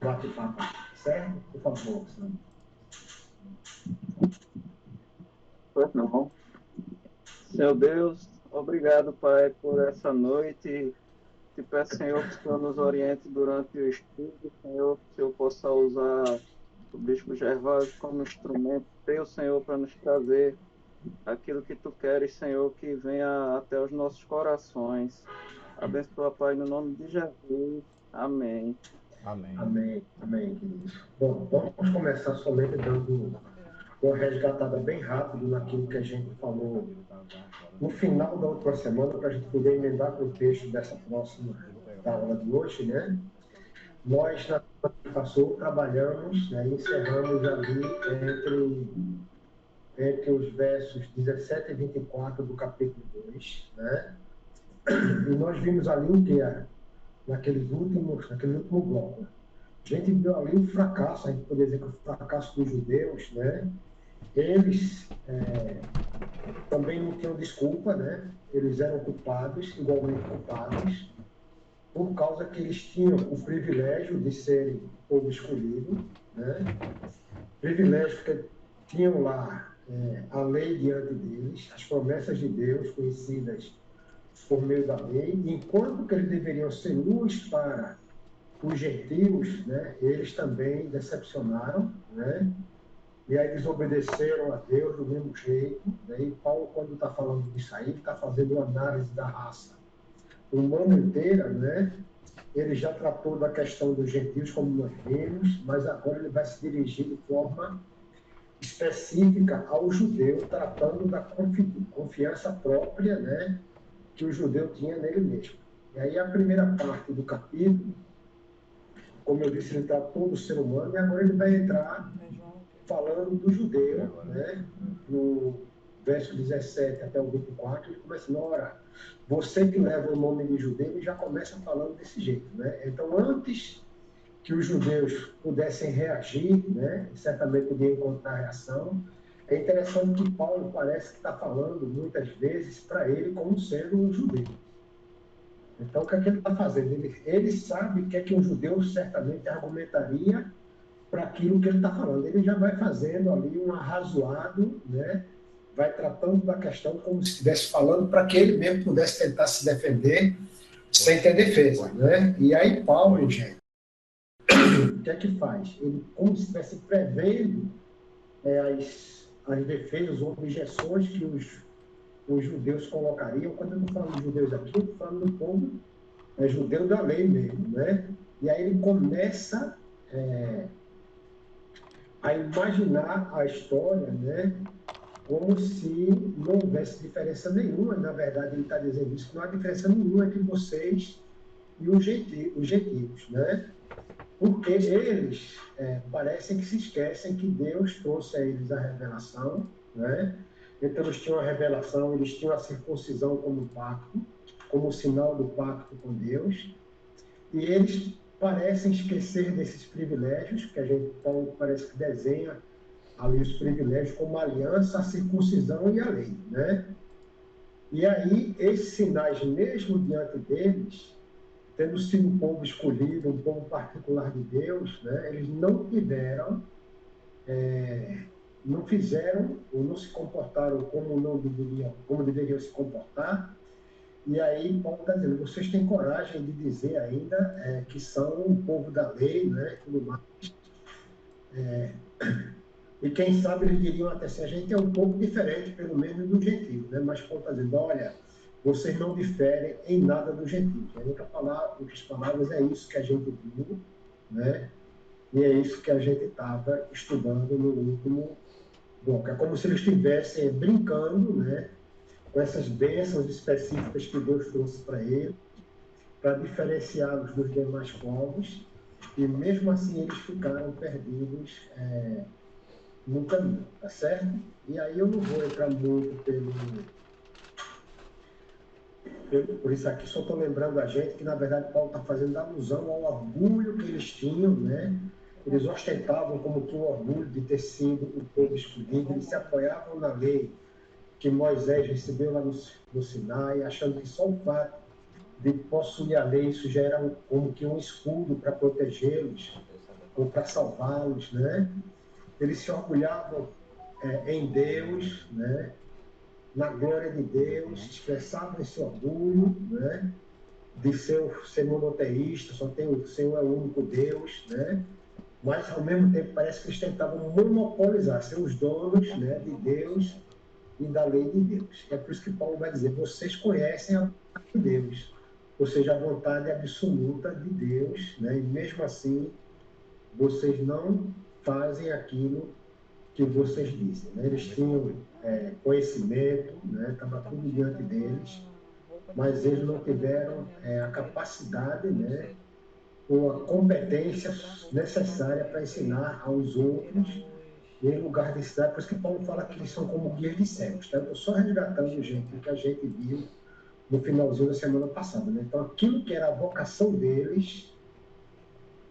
bate-papo, certo? Por favor, Sandro. Pois não. Senhor Deus, obrigado, Pai, por essa noite. Te peço, Senhor, que o Senhor nos oriente durante o estudo, Senhor, que o Senhor possa usar o Bispo Gervásio como instrumento teu, Senhor, para nos trazer aquilo que tu queres, Senhor, que venha até os nossos corações. Abençoa, Pai, no nome de Jesus. Amém. Amém. Amém, amém, queridos. Bom, vamos começar somente dando uma resgatada bem rápido naquilo que a gente falou no final da última semana, para a gente poder emendar com o texto dessa próxima da aula de hoje, né? Nós, na semana que passou, trabalhamos, né, encerramos ali entre os versos 17 e 24 do capítulo 2, né? E nós vimos ali o que é, naquele último bloco. A gente viu ali o fracasso, a gente poderia dizer que o fracasso dos judeus, né? Eles também não tinham desculpa, né? Eles eram culpados, igualmente culpados, por causa que eles tinham o privilégio de serem povo escolhido, né? Privilégio que tinham lá a lei diante deles, as promessas de Deus conhecidas por meio da lei, enquanto que eles deveriam ser luz para os gentios, né? Eles também decepcionaram, né? E aí desobedeceram a Deus do mesmo jeito. Daí Paulo, quando está falando disso aí, está fazendo uma análise da raça humana inteira, né? Ele já tratou da questão dos gentios, como nós vimos, mas agora ele vai se dirigir de forma específica ao judeu, tratando da confiança própria, né, que o judeu tinha nele mesmo. E aí a primeira parte do capítulo, como eu disse, ele tratou do ser humano, e agora ele vai entrar falando do judeu, né, no verso 17 até o 24, ele começa, ora, você que leva o nome de judeu, ele já começa falando desse jeito, né? Então, antes que os judeus pudessem reagir, né, certamente podia encontrar reação, é interessante que Paulo parece que está falando, muitas vezes, para ele como sendo um judeu. Então, o que é que ele está fazendo? Ele sabe o que é que um judeu certamente argumentaria para aquilo que ele está falando. Ele já vai fazendo ali um arrazoado, né? Vai tratando da questão como se estivesse falando para que ele mesmo pudesse tentar se defender sem ter defesa, né? E aí Paulo, gente, o que é que faz? Ele, como se estivesse prevendo as defesas ou objeções que os judeus colocariam. Quando eu estou falando de judeus aqui, eu estou falando do povo judeu da lei mesmo, né? E aí ele começa a imaginar a história, né, como se não houvesse diferença nenhuma. Na verdade, ele está dizendo isso, que não há diferença nenhuma entre vocês e os gentios, né? Porque eles parecem que se esquecem que Deus trouxe a eles a revelação, né? Então, eles tinham a revelação, eles tinham a circuncisão como pacto, como sinal do pacto com Deus, e eles parecem esquecer desses privilégios, que a gente Paulo parece que desenha ali os privilégios como a aliança, a circuncisão e a lei, né? E aí, esses sinais, mesmo diante deles, tendo sido um povo escolhido, um povo particular de Deus, né, eles não tiveram, não fizeram ou não se comportaram como deveriam se comportar. E aí Paulo está dizendo, vocês têm coragem de dizer ainda que são um povo da lei, né, tudo mais. E quem sabe eles diriam até assim, a gente é um pouco diferente, pelo menos, do gentio, né? Mas Paulo está dizendo, olha, vocês não diferem em nada do gentio. Em outras palavras, é isso que a gente viu, né? E é isso que a gente estava estudando no último bloco. É como se eles estivessem brincando, né, com essas bênçãos específicas que Deus trouxe para eles, para diferenciá-los dos demais povos, e mesmo assim eles ficaram perdidos no caminho, tá certo? E aí eu não vou entrar muito por isso aqui, só estou lembrando a gente que, na verdade, Paulo está fazendo alusão ao orgulho que eles tinham, né? Eles ostentavam como que um orgulho de ter sido o povo escolhido, eles se apoiavam na lei que Moisés recebeu lá no Sinai, achando que só o fato de possuir a lei, isso já era como que um escudo para protegê-los ou para salvá-los, né? Eles se orgulhavam em Deus, né? Na glória de Deus, expressavam esse orgulho, né? De ser monoteísta, só tem o Senhor é o único Deus, né? Mas ao mesmo tempo parece que eles tentavam monopolizar, ser os donos, né, de Deus e da lei de Deus. É por isso que Paulo vai dizer: vocês conhecem a vontade de Deus, ou seja, a vontade absoluta de Deus, né? E mesmo assim vocês não fazem aquilo que vocês dizem, né? Eles tinham conhecimento, né? Estava tudo diante deles, mas eles não tiveram a capacidade, né? Ou a competência necessária para ensinar aos outros em lugar de ensinar. Por isso que Paulo fala que eles são como guias de cegos. Tá? Eu estou só resgatando, gente, o que a gente viu no finalzinho da semana passada. Né? Então, aquilo que era a vocação deles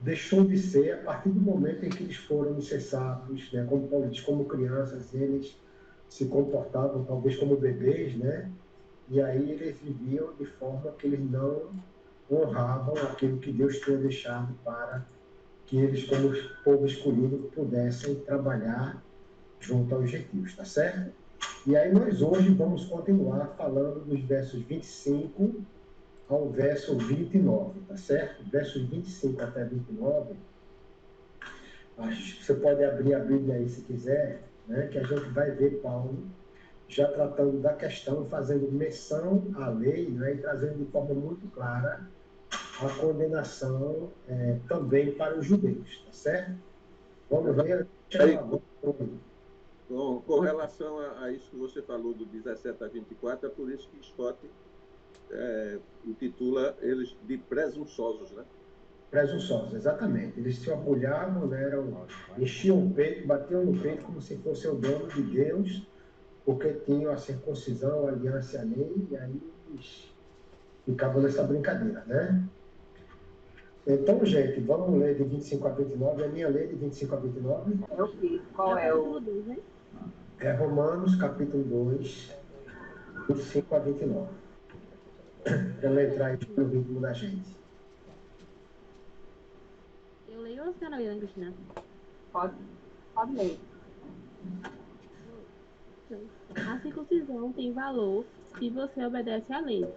deixou de ser a partir do momento em que eles foram insensatos, né? Como Paulo diz, como crianças, eles se comportavam talvez como bebês, né? E aí eles viviam de forma que eles não honravam aquilo que Deus tinha deixado para que eles, como povo escolhido, pudessem trabalhar junto aos gentios, tá certo? E aí nós hoje vamos continuar falando dos versos 25 ao verso 29, tá certo? Versos 25 até 29, acho que você pode abrir a Bíblia aí se quiser, né? Que a gente vai ver Paulo já tratando da questão, fazendo menção à lei, né? E trazendo de forma muito clara a condenação também para os judeus, tá certo? Vamos ver. Aí, com relação a isso que você falou do 17 a 24, é por isso que Scott intitula eles de presunçosos, né? Presunçosos, exatamente. Eles se orgulhavam, né? Enchiam o peito, batiam no peito como se fosse o dono de Deus, porque tinham a circuncisão, a aliança e a lei, e aí eles ficavam nessa brincadeira, né? Então, gente, vamos ler de 25 a 29. A minha lei de 25 a 29. É o quê? Qual é o... É Romanos, capítulo 2, 25 a 29. Para ela entrar aí no ritmo da gente. Eu leio ou a senhora lê, Cristina? Pode ler. A circuncisão tem valor se você obedece à lei.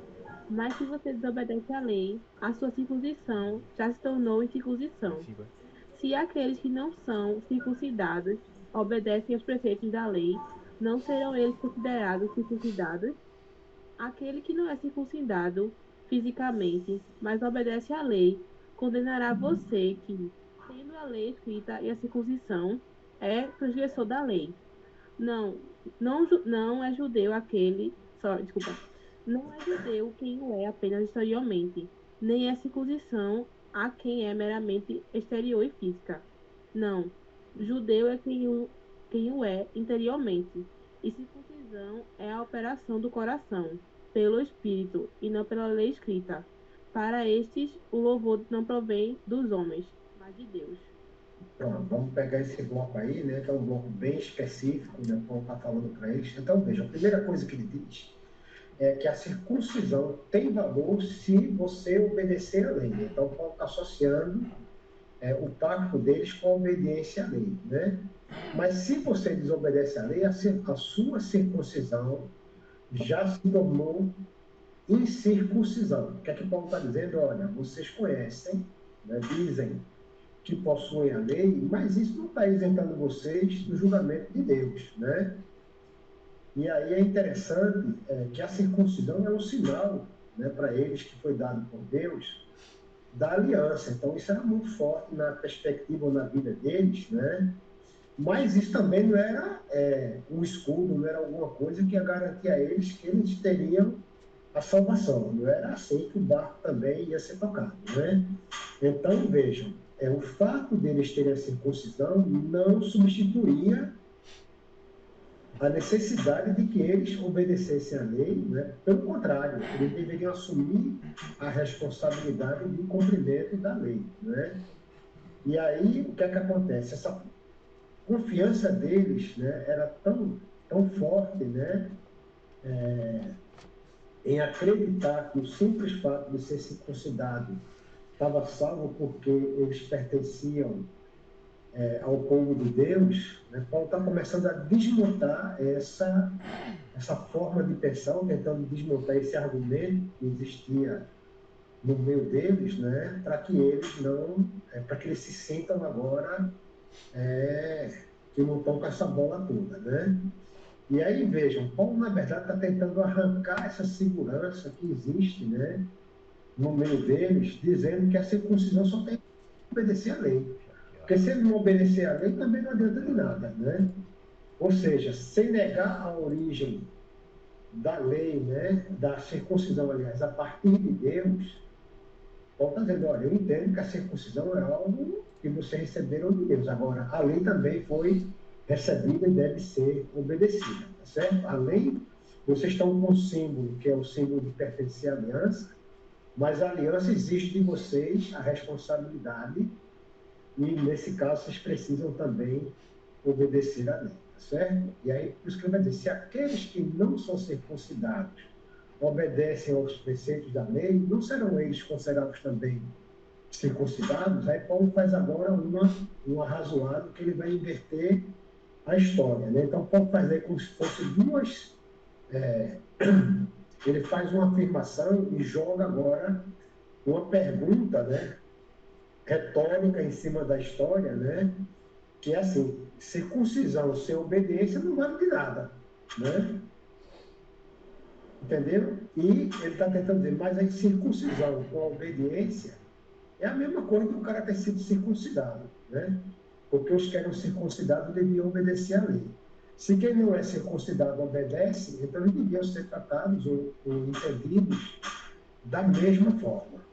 Mas se você desobedece à lei, a sua circuncisão já se tornou incircuncisão. Se aqueles que não são circuncidados obedecem aos preceitos da lei, não serão eles considerados circuncidados? Aquele que não é circuncidado fisicamente, mas obedece à lei, condenará você que, tendo a lei escrita e a circuncisão, é transgressor da lei. Não é judeu aquele, desculpa, não é judeu quem o é apenas exteriormente, nem é circuncisão a quem é meramente exterior e física. Não, judeu é quem o é interiormente, e circuncisão é a operação do coração, pelo Espírito, e não pela lei escrita. Para estes, o louvor não provém dos homens, mas de Deus. Pronto, vamos pegar esse bloco aí, né? Que é um bloco bem específico, né? Paulo está falando para eles. Então, veja, a primeira coisa que ele diz é que a circuncisão tem valor se você obedecer à lei. Então, Paulo está associando o pacto deles com a obediência à lei, né? Mas se você desobedece à lei, a sua circuncisão já se tornou incircuncisão. O que é que Paulo está dizendo? Olha, vocês conhecem, né? Dizem que possuem a lei, mas isso não está isentando vocês do julgamento de Deus, né? E aí é interessante que a circuncisão é um sinal, né, para eles que foi dado por Deus da aliança. Então isso era muito forte na perspectiva ou na vida deles, né? Mas isso também não era um escudo, não era alguma coisa que ia garantir a eles que eles teriam a salvação. Não era assim que o barco também ia ser tocado, né? Então vejam, o fato deles terem a circuncisão não substituía a necessidade de que eles obedecessem à lei, né? Pelo contrário, eles deveriam assumir a responsabilidade de cumprimento da lei, né? E aí, o que é que acontece? Essa confiança deles, né, era tão forte, né? em acreditar que o simples fato de ser circuncidado estava salvo porque eles pertenciam ao povo de Deus, né? Paulo está começando a desmontar essa forma de pensar, tentando desmontar esse argumento que existia no meio deles, né? Para que eles não, para que eles se sintam agora que não estão com essa bola toda, né? E aí, vejam, Paulo, na verdade, está tentando arrancar essa segurança que existe, né, no meio deles, dizendo que a circuncisão só tem que obedecer à lei. Porque se ele não obedecer à lei, também não adianta de nada, né? Ou seja, sem negar a origem da lei, né, da circuncisão, aliás, a partir de Deus, Paulo está dizendo, olha, eu entendo que a circuncisão é algo que vocês receberam de Deus. Agora, a lei também foi recebida e deve ser obedecida, tá certo? A lei, vocês estão com um símbolo, que é o símbolo de pertencer à aliança, mas a aliança exige de vocês a responsabilidade e, nesse caso, vocês precisam também obedecer à lei, tá certo? E aí, por isso que ele vai dizer, se aqueles que não são circuncidados obedecem aos preceitos da lei, não serão eles considerados também circuncidados? Aí Paulo faz agora um arrazoado que ele vai inverter a história, né? Então Paulo faz aí como se fosse duas... ele faz uma afirmação e joga agora uma pergunta, né, retórica em cima da história, né, que é assim, circuncisão sem obediência não vale de nada, né? Entendeu? E ele está tentando dizer, mas a circuncisão com a obediência é a mesma coisa que o cara ter sido circuncidado, né? Porque os que eram circuncidados deviam obedecer à lei. Se quem não é circuncidado obedece, então eles deviam ser tratados ou entendidos da mesma forma.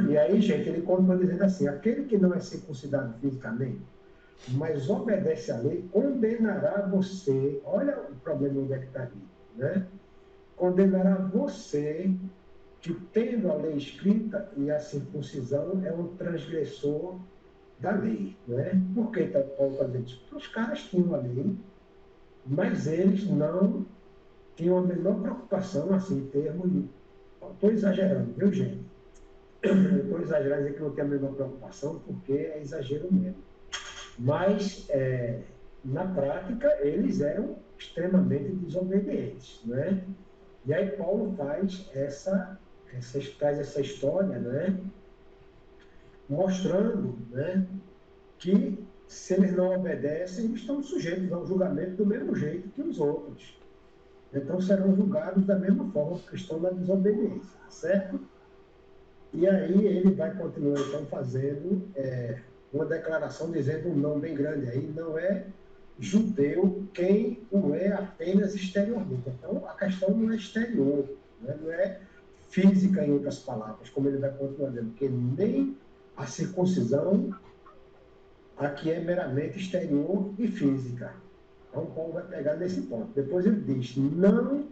E aí, gente, ele continua dizendo assim, aquele que não é circuncidado fisicamente, mas obedece à lei, condenará você, olha o problema onde é que está ali, né? Condenará você que, tendo a lei escrita e a circuncisão, é um transgressor da lei, né? Por que Paulo está dizendo isso? Porque os caras tinham a lei, mas eles não tinham a menor preocupação, assim, em termos de... Estou exagerando, viu, gente? Estou exagerando dizer que não tem a menor preocupação, porque é exagero mesmo. Mas, na prática, eles eram extremamente desobedientes, né? E aí Paulo faz traz essa história, né, mostrando, né, que se eles não obedecem, eles estão sujeitos ao julgamento do mesmo jeito que os outros. Então serão julgados da mesma forma porque estão na desobediência, certo? E aí ele vai continuar então fazendo uma declaração dizendo um não bem grande aí, não é judeu quem o é apenas exteriormente. Então a questão não é exterior, né? Não é física, em outras palavras, como ele vai continuar dizendo, porque nem a circuncisão aqui é meramente exterior e física. Então Paulo vai pegar nesse ponto. Depois ele diz, não,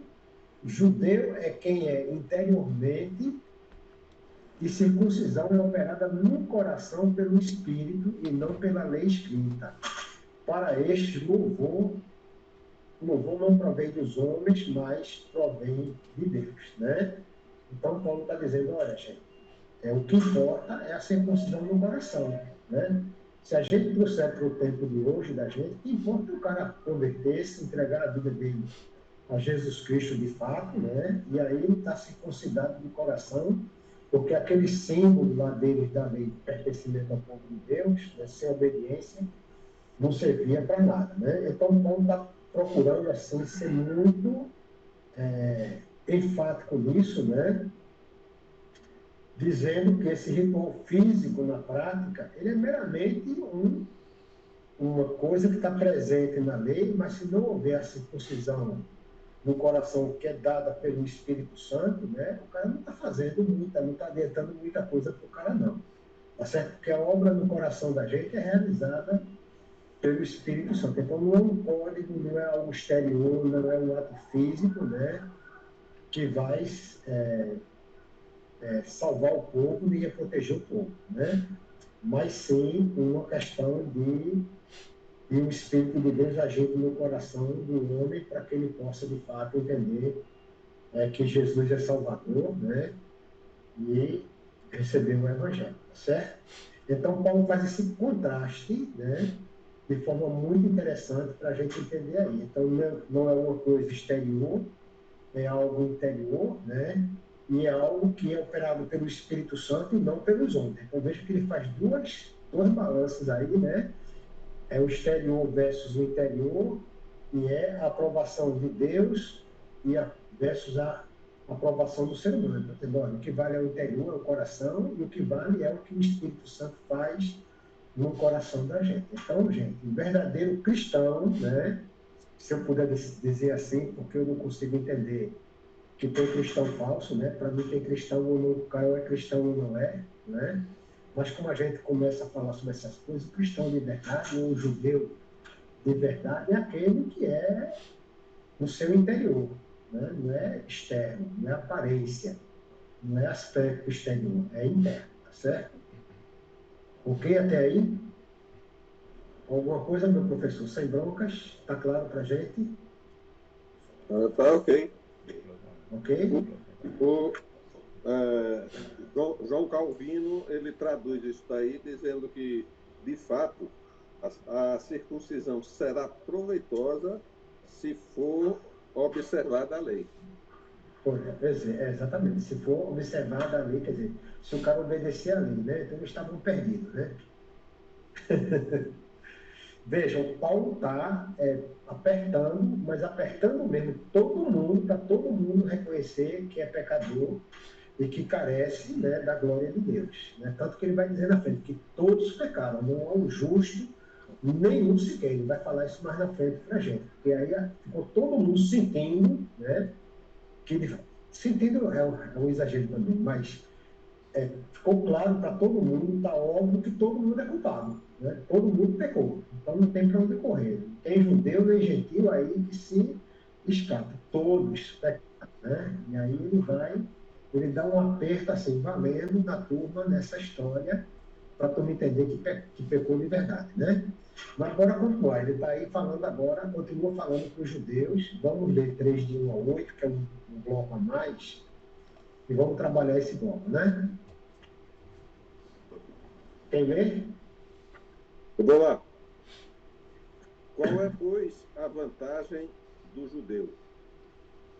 judeu é quem é interiormente, e circuncisão é operada no coração pelo Espírito e não pela lei escrita. Para estes, louvor não provém dos homens, mas provém de Deus, né? Então Paulo está dizendo, olha, gente, o que importa é a circuncisão no coração, né? Se a gente trouxer para o tempo de hoje da gente, que importa o cara converter-se, entregar a vida dele a Jesus Cristo de fato, né? E aí ele está circuncidado de coração, porque aquele símbolo lá deles da lei de pertencimento ao povo de Deus, né, sem obediência, não servia para nada, né? Então Paulo está procurando assim ser muito enfático nisso, né? Dizendo que esse ritual físico na prática ele é meramente uma coisa que está presente na lei, mas se não houver a circuncisão no coração que é dada pelo Espírito Santo, né, o cara não está fazendo muita, não está adiantando muita coisa para o cara, não. Tá certo? Porque a obra no coração da gente é realizada pelo Espírito Santo. Então não é um código, não é algo exterior, não é um ato físico, né, que vai salvar o povo e proteger o povo, né? Mas sim uma questão de o Espírito de Deus agindo no coração do homem para que ele possa, de fato, entender que Jesus é Salvador, né? E recebeu o Evangelho, tá certo? Então, Paulo faz esse contraste, né? De forma muito interessante para a gente entender aí. Então, não é uma coisa exterior, é algo interior, né? E é algo que é operado pelo Espírito Santo e não pelos homens. Então, veja que ele faz duas balanças aí, né? É o exterior versus o interior, e é a aprovação de Deus versus a aprovação do ser humano. Tá, o que vale é o interior, é o coração, e o que vale é o que o Espírito Santo faz no coração da gente. Então, gente, o verdadeiro cristão, né? Se eu puder dizer assim, porque eu não consigo entender que tem cristão falso, né? Para mim tem cristão ou não, o cara é cristão ou não é, né? Mas como a gente começa a falar sobre essas coisas, o cristão de verdade, ou o judeu de verdade, é aquele que é no seu interior, né? Não é externo, não é aparência, não é aspecto exterior, é interno, tá certo? Ok até aí? Alguma coisa, meu professor? Sem broncas? Está claro para a gente? Tá ok. Ok? João Calvino, ele traduz isso daí dizendo que, de fato, a circuncisão será proveitosa se for observada a lei. Exatamente. Se for observada a lei, quer dizer, se o cara obedecer a lei, né? Então eles estavam perdidos, né? Veja, o Paulo está apertando, mas apertando mesmo todo mundo, para todo mundo reconhecer que é pecador e que carece, né, da glória de Deus. Né? Tanto que ele vai dizer na frente que todos pecaram, não há um justo, nenhum sequer. Ele vai falar isso mais na frente para a gente. Porque aí ficou todo mundo sentindo, né, que ele, sentindo é um exagero também, mas ficou claro para todo mundo, está óbvio que todo mundo é culpado. Né? Todo mundo pecou. Então não tem para onde correr. Não tem judeu nem gentil aí que se escapa. Todos pecaram. Né? E aí ele dá um aperto assim, valendo na turma nessa história, para tu entender que pecou de verdade. Né? Mas bora continuar. Ele está aí falando agora, continua falando para os judeus. Vamos ler 3 de 1 a 8, que é um bloco a mais, e vamos trabalhar esse bloco, né? Quem lê? Vamos lá. Qual é, pois, a vantagem do judeu?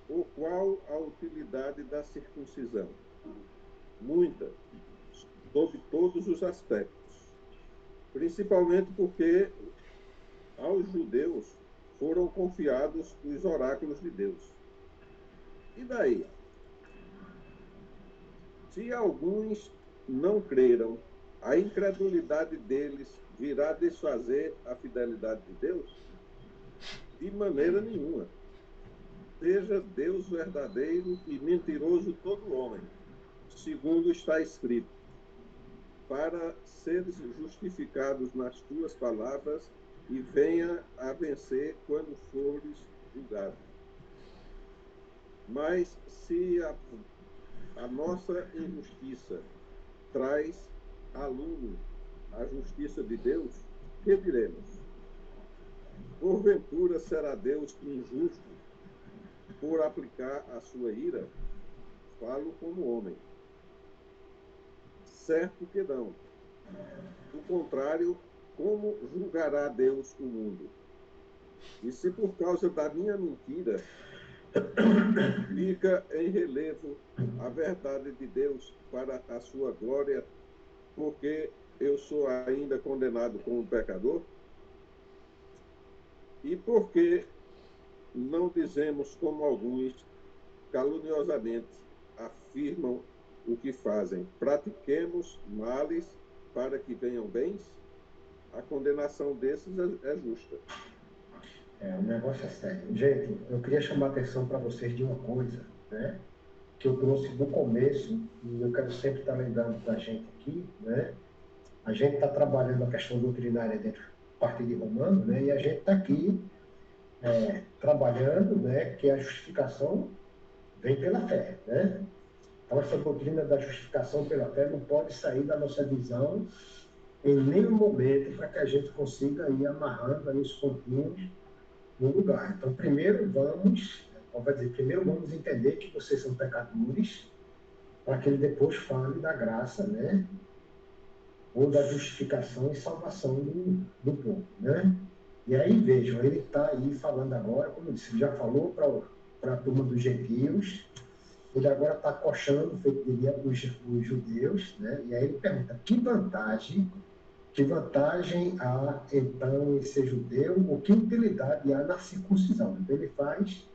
Ou qual a utilidade da circuncisão? Muita, sob todos os aspectos. Principalmente porque aos judeus foram confiados os oráculos de Deus. E daí? Se alguns não creram, a incredulidade deles virá desfazer a fidelidade de Deus? De maneira nenhuma. Seja Deus verdadeiro e mentiroso todo homem, segundo está escrito, para seres justificados nas tuas palavras e venha a vencer quando fores julgado. Mas se a nossa injustiça traz a lume a justiça de Deus, que diremos? Porventura será Deus injusto por aplicar a sua ira? Falo como homem. Certo que não. Do contrário, como julgará Deus o mundo? E se por causa da minha mentira fica em relevo a verdade de Deus para a sua glória, porque eu sou ainda condenado como pecador? E por que não dizemos como alguns caluniosamente afirmam o que fazem? Pratiquemos males para que venham bens? A condenação desses é justa. O negócio é sério. Gente, eu queria chamar a atenção para vocês de uma coisa, né? Que eu trouxe no começo, e eu quero sempre estar lembrando para a gente aqui, né? A gente está trabalhando a questão doutrinária dentro da parte de Romano, né? E a gente está aqui trabalhando, né? Que a justificação vem pela fé, né? Então, essa doutrina da justificação pela fé não pode sair da nossa visão em nenhum momento para que a gente consiga ir amarrando aí os pontinhos no lugar. Então, primeiro vamos Paulo vai dizer, primeiro vamos entender que vocês são pecadores, para que ele depois fale da graça, né? Ou da justificação e salvação do povo, né? E aí, vejam, ele está aí falando agora, como eu disse, ele já falou para a turma dos gentios, ele agora está coxando, feito diria, os judeus, né? E aí ele pergunta, que vantagem há, então, em ser judeu, ou que utilidade há na circuncisão? Então, ele faz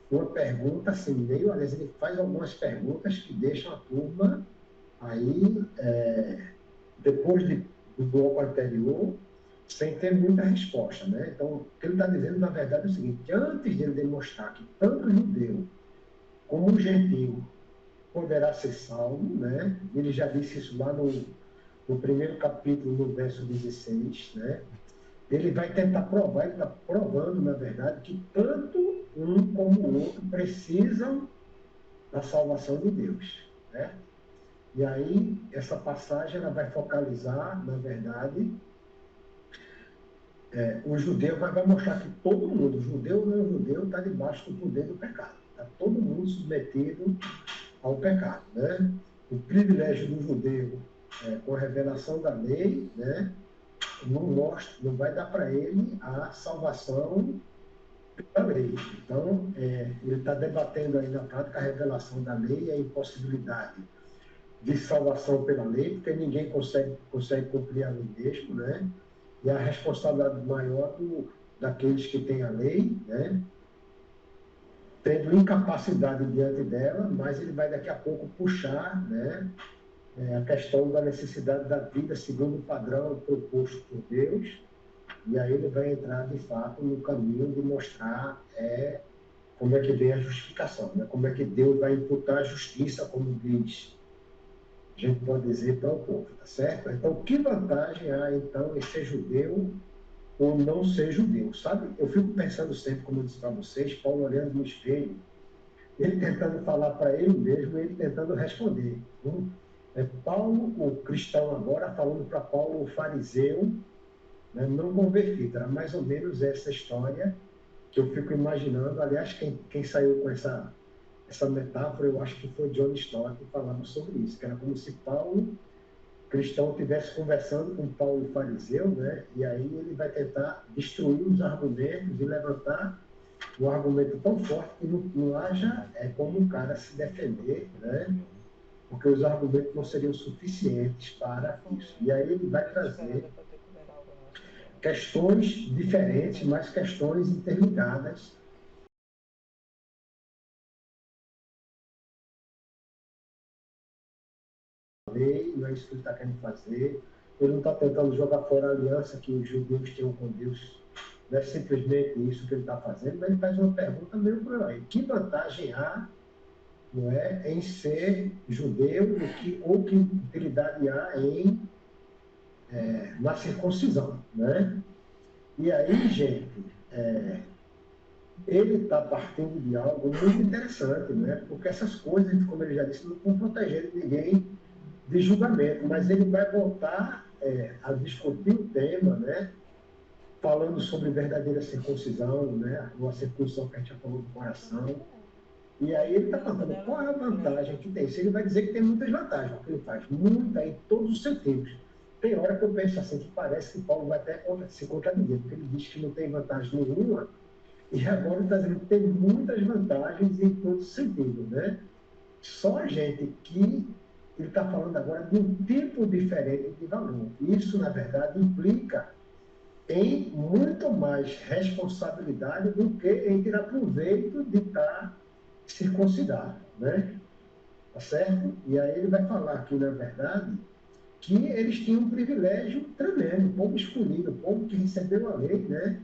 uma pergunta assim, meio, aliás, ele faz algumas perguntas que deixam a turma aí, depois do bloco anterior, sem ter muita resposta, né? Então, o que ele está dizendo, na verdade, é o seguinte, que antes de ele demonstrar que tanto o judeu como o gentio poderá ser salvo, né? Ele já disse isso lá no primeiro capítulo, no verso 16, né? Ele vai tentar provar, ele está provando, na verdade, que tanto um como o outro precisam da salvação de Deus, né? E aí, essa passagem ela vai focalizar, na verdade, o judeu, mas vai mostrar que todo mundo, judeu ou não judeu, está debaixo do poder do pecado. Está todo mundo submetido ao pecado, né? O privilégio do judeu com a revelação da lei, né? Não vai dar para ele a salvação pela lei. Então, ele está debatendo aí na prática a revelação da lei e a impossibilidade de salvação pela lei, porque ninguém consegue cumprir a lei mesmo, né? E a responsabilidade maior daqueles que têm a lei, né? Tendo incapacidade diante dela, mas ele vai daqui a pouco puxar, né? A questão da necessidade da vida segundo o padrão proposto por Deus, e aí ele vai entrar, de fato, no caminho de mostrar como é que vem a justificação, né? Como é que Deus vai imputar a justiça, como diz, a gente pode dizer, para o povo, tá certo? Então, que vantagem há, então, em ser judeu ou não ser judeu, sabe? Eu fico pensando sempre, como eu disse para vocês, Paulo olhando no espelho, ele tentando falar para ele mesmo, ele tentando responder. Paulo, o cristão agora, falando para Paulo, o fariseu, né, não convertido. Era mais ou menos essa história que eu fico imaginando. Aliás, quem saiu com essa metáfora, eu acho que foi John Stott falando sobre isso, que era como se Paulo, cristão, estivesse conversando com Paulo, fariseu, né? E aí ele vai tentar destruir os argumentos e levantar um argumento tão forte que não haja como o cara se defender, né? Porque os argumentos não seriam suficientes para isso. E aí ele vai trazer questões diferentes, mas questões interligadas. Lei, não é isso que ele está querendo fazer. Ele não está tentando jogar fora a aliança que os judeus tinham com Deus. Não é simplesmente isso que ele está fazendo, mas ele faz uma pergunta meio por aí. Que vantagem há, não é, em ser judeu ou que utilidade há na circuncisão, né? E aí, gente, ele está partindo de algo muito interessante, né? Porque essas coisas, como ele já disse, não vão proteger ninguém de julgamento, mas ele vai voltar a discutir o tema, né? Falando sobre verdadeira circuncisão, né? Uma circuncisão que a gente já falou do coração. E aí ele está falando qual é a vantagem que tem. Se ele vai dizer que tem muitas vantagens, porque ele faz muita em todos os sentidos. Tem hora que eu penso assim, que parece que Paulo vai até se contradizer, porque ele diz que não tem vantagem nenhuma, e agora ele está dizendo que tem muitas vantagens em todos os sentidos, né? Só a gente que ele está falando agora de um tipo diferente de valor. Isso, na verdade, implica em muito mais responsabilidade do que em tirar proveito de estar circuncidado, né? Tá certo? E aí ele vai falar aqui, na verdade, que eles tinham um privilégio tremendo, o povo escolhido, o povo que recebeu a lei, né?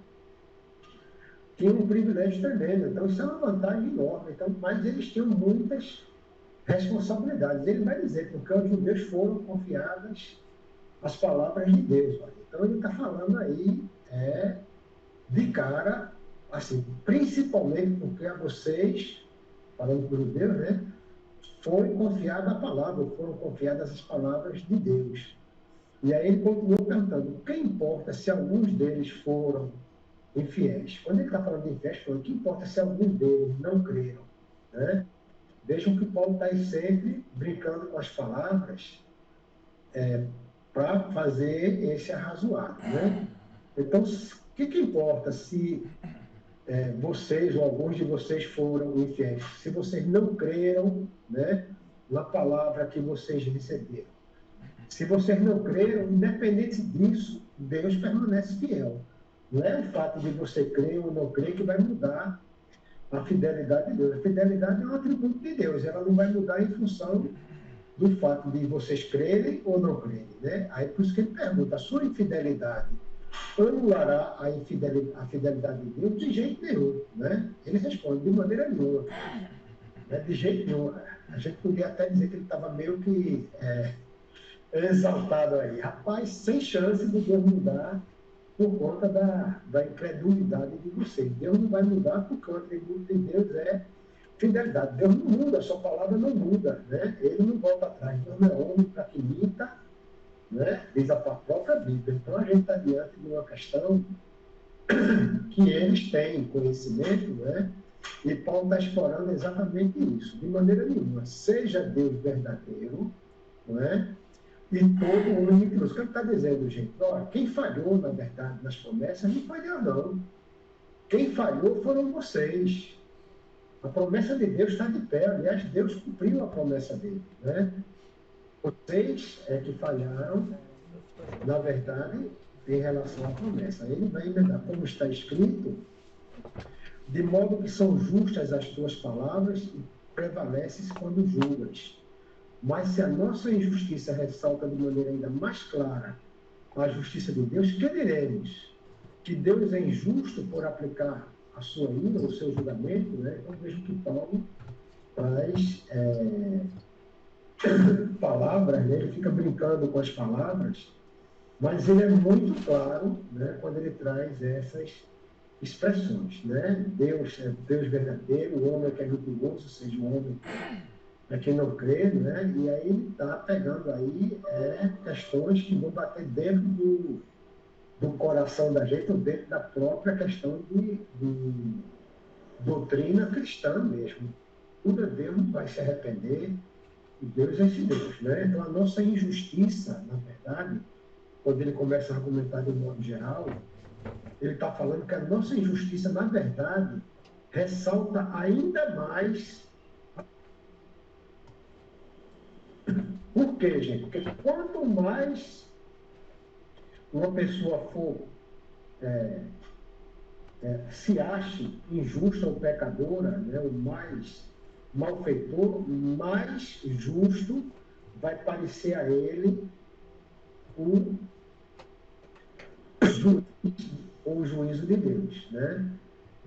Tinha um privilégio tremendo. Então, isso é uma vantagem enorme. Então, mas eles tinham muitas responsabilidades. Ele vai dizer, porque aos judeus foram confiadas as palavras de Deus. Olha. Então, ele está falando aí de cara, assim, principalmente porque a vocês, falando para os judeus, né? Foi confiada a palavra, foram confiadas as palavras de Deus. E aí ele continuou perguntando, o que importa se alguns deles foram infiéis. Quando ele está falando de infiéis, o que importa se alguns deles não creram, né? Vejam que Paulo está aí sempre brincando com as palavras para fazer esse arrazoado, né? Então, o que importa se vocês ou alguns de vocês foram infiéis? Se vocês não creram, né, na palavra que vocês receberam. Se vocês não creram, independente disso, Deus permanece fiel. Não é o fato de você crer ou não crer que vai mudar a fidelidade de Deus. A fidelidade é um atributo de Deus. Ela não vai mudar em função do fato de vocês crerem ou não crerem, né? Aí por isso que ele pergunta, a sua infidelidade anulará a fidelidade de Deus? De jeito nenhum, né? Ele responde, de maneira nenhuma. Né? De jeito nenhum. A gente podia até dizer que ele estava meio que exaltado aí. Rapaz, sem chance de Deus mudar por conta da incredulidade de vocês. Deus não vai mudar porque o atributo de Deus é fidelidade. Deus não muda, a sua palavra não muda, né? Ele não volta atrás. Deus não é homem para que minta, né? Diz a própria Bíblia. Então a gente está diante de uma questão que eles têm conhecimento, né? E Paulo está explorando exatamente isso. De maneira nenhuma, seja Deus verdadeiro, não é? E todo homem mentiroso. O que ele está dizendo, gente? Olha, quem falhou, na verdade, nas promessas, não foi Deus, não. Quem falhou foram vocês. A promessa de Deus está de pé. Aliás, Deus cumpriu a promessa dele, né? Vocês é que falharam, na verdade, em relação à promessa. Ele vai emendar, como está escrito, de modo que são justas as tuas palavras e prevaleces quando julgas. Mas se a nossa injustiça ressalta de maneira ainda mais clara a justiça de Deus, que diremos? Que Deus é injusto por aplicar a sua ira, o seu julgamento, né? Então vejo que Paulo traz palavras, né? Ele fica brincando com as palavras, mas ele é muito claro, né? Quando ele traz essas expressões, né? Deus é Deus verdadeiro, o homem que é mentiroso, ou seja, o homem para quem não crê, né? E aí ele está pegando aí questões que vão bater dentro do coração da gente, ou dentro da própria questão de doutrina cristã mesmo. Tudo Deus não vai se arrepender, e Deus é esse Deus, né? Então a nossa injustiça, na verdade, quando ele começa a argumentar de modo geral, ele está falando que a nossa injustiça, na verdade, ressalta ainda mais. Por quê, gente? Porque quanto mais uma pessoa for se ache injusta ou pecadora, né, o mais malfeitor, mais justo vai parecer a ele o juízo de Deus, né?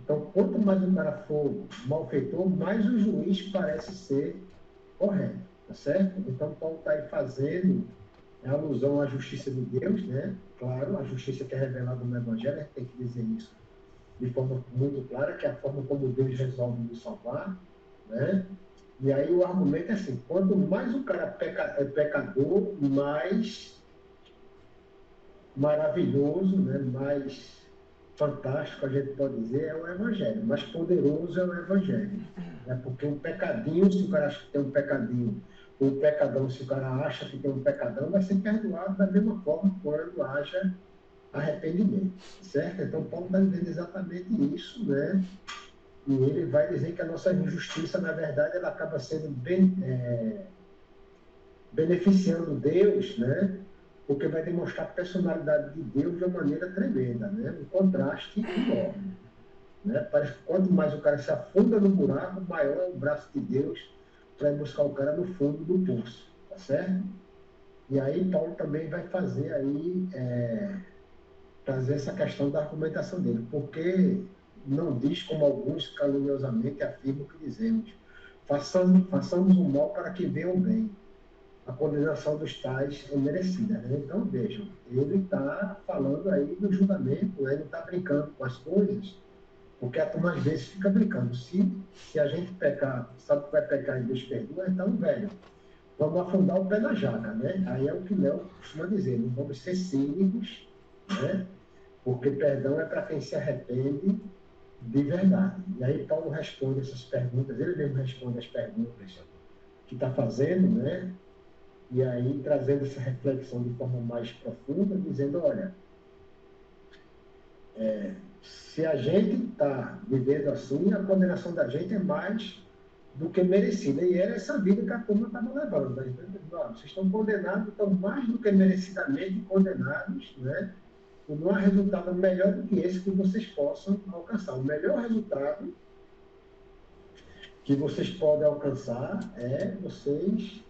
Então, quanto mais o cara for malfeitor, mais o juiz parece ser correto. Tá certo? Então, Paulo está aí fazendo alusão à justiça de Deus, né? Claro, a justiça que é revelada no Evangelho, a gente tem que dizer isso de forma muito clara, que é a forma como Deus resolve nos salvar, né? E aí o argumento é assim, quanto mais o cara é pecador, mais maravilhoso, né? Mais fantástico, a gente pode dizer, é o Evangelho, mais poderoso é o Evangelho. Né? Porque um pecadinho, se o cara acha que tem um pecadinho, o pecadão, se o cara acha que tem um pecadão, vai ser perdoado da mesma forma quando haja arrependimento, certo? Então, Paulo está dizendo exatamente isso, né? E ele vai dizer que a nossa injustiça, na verdade, ela acaba sendo beneficiando Deus, né? Porque vai demonstrar a personalidade de Deus de uma maneira tremenda, né? Um contraste enorme. Né? Parece que quanto mais o cara se afunda no buraco, maior é o braço de Deus para buscar o cara no fundo do poço, tá certo? E aí Paulo também vai fazer aí, trazer essa questão da argumentação dele, porque não diz como alguns caluniosamente afirmam que dizemos, façamos o mal para que venha o bem. A condenação dos tais é merecida. Né? Então, vejam, ele está falando aí do julgamento, né? Ele está brincando com as coisas, porque a turma às vezes fica brincando. Se a gente pecar, sabe que vai pecar e Deus perdoa, então, velho, vamos afundar o pé na jaca, né? Aí é o que Léo costuma dizer, não vamos ser cínicos, né? porque perdão é para quem se arrepende de verdade. E aí Paulo responde essas perguntas, ele mesmo responde as perguntas que está fazendo, né? E aí trazendo essa reflexão de forma mais profunda, dizendo, olha, se a gente está vivendo assim, a condenação da gente é mais do que merecida. E era essa vida que a turma estava levando. Né? Então, vocês estão condenados, estão mais do que merecidamente condenados, né? E não há resultado melhor do que esse que vocês possam alcançar. O melhor resultado que vocês podem alcançar é vocês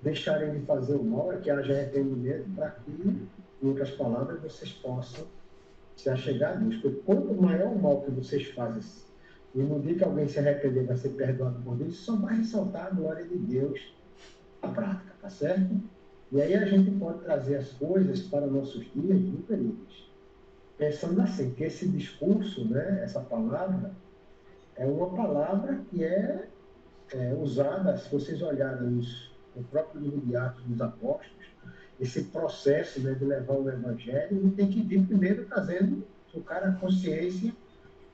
deixarem de fazer o mal, é que haja arrependimento, para que, em outras palavras, vocês possam se achegar a Deus. Porque quanto maior o mal que vocês fazem, e no dia que alguém se arrepender vai ser perdoado por Deus, isso só vai ressaltar a glória de Deus na prática, tá certo? E aí a gente pode trazer as coisas para nossos dias, viu, queridos? Pensando assim, que esse discurso, né, essa palavra, é uma palavra que é usada, se vocês olharem no próprio livro de Atos dos Apóstolos, esse processo, né, de levar o Evangelho, ele tem que vir primeiro trazendo o cara a consciência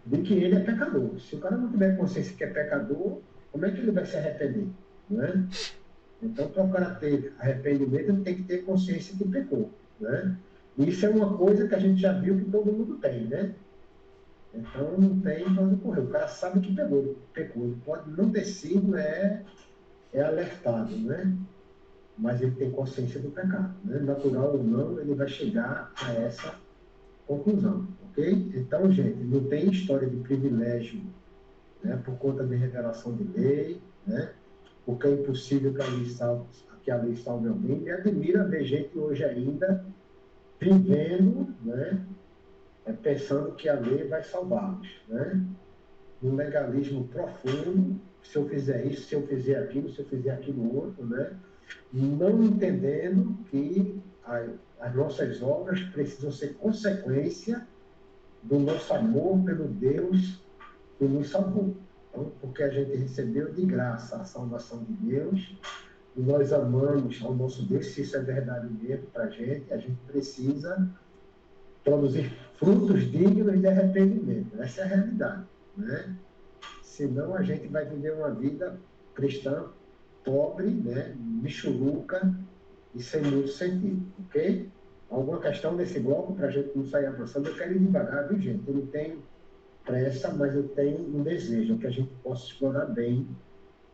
de que ele é pecador. Se o cara não tiver consciência que é pecador, como é que ele vai se arrepender? Né? Então, para o cara ter arrependimento, ele tem que ter consciência que pecou. Né? E isso é uma coisa que a gente já viu que todo mundo tem, né? Então, não tem para onde correr. O cara sabe que pecou. Ele pode não ter sido, é alertado, né? Mas ele tem consciência do pecado. Né? Natural ou não, ele vai chegar a essa conclusão, ok? Então, gente, não tem história de privilégio, né, por conta de revelação de lei, né? Porque é impossível que a lei salve alguém. Me admira ver gente hoje ainda vivendo, né, pensando que a lei vai salvá-los, né? Um legalismo profundo, se eu fizer isso, se eu fizer aquilo outro, né? Não entendendo que as nossas obras precisam ser consequência do nosso amor pelo Deus que nos salvou. Então, porque a gente recebeu de graça a salvação de Deus, e nós amamos ao nosso Deus, se isso é verdade mesmo para a gente precisa produzir frutos dignos de arrependimento. Essa é a realidade, né? Senão a gente vai viver uma vida cristã pobre, né, michuruca e sem muito sentido, ok? Alguma questão nesse bloco para a gente não sair avançando? Eu quero ir devagar, viu, gente? Eu não tenho pressa, mas eu tenho um desejo que a gente possa explorar bem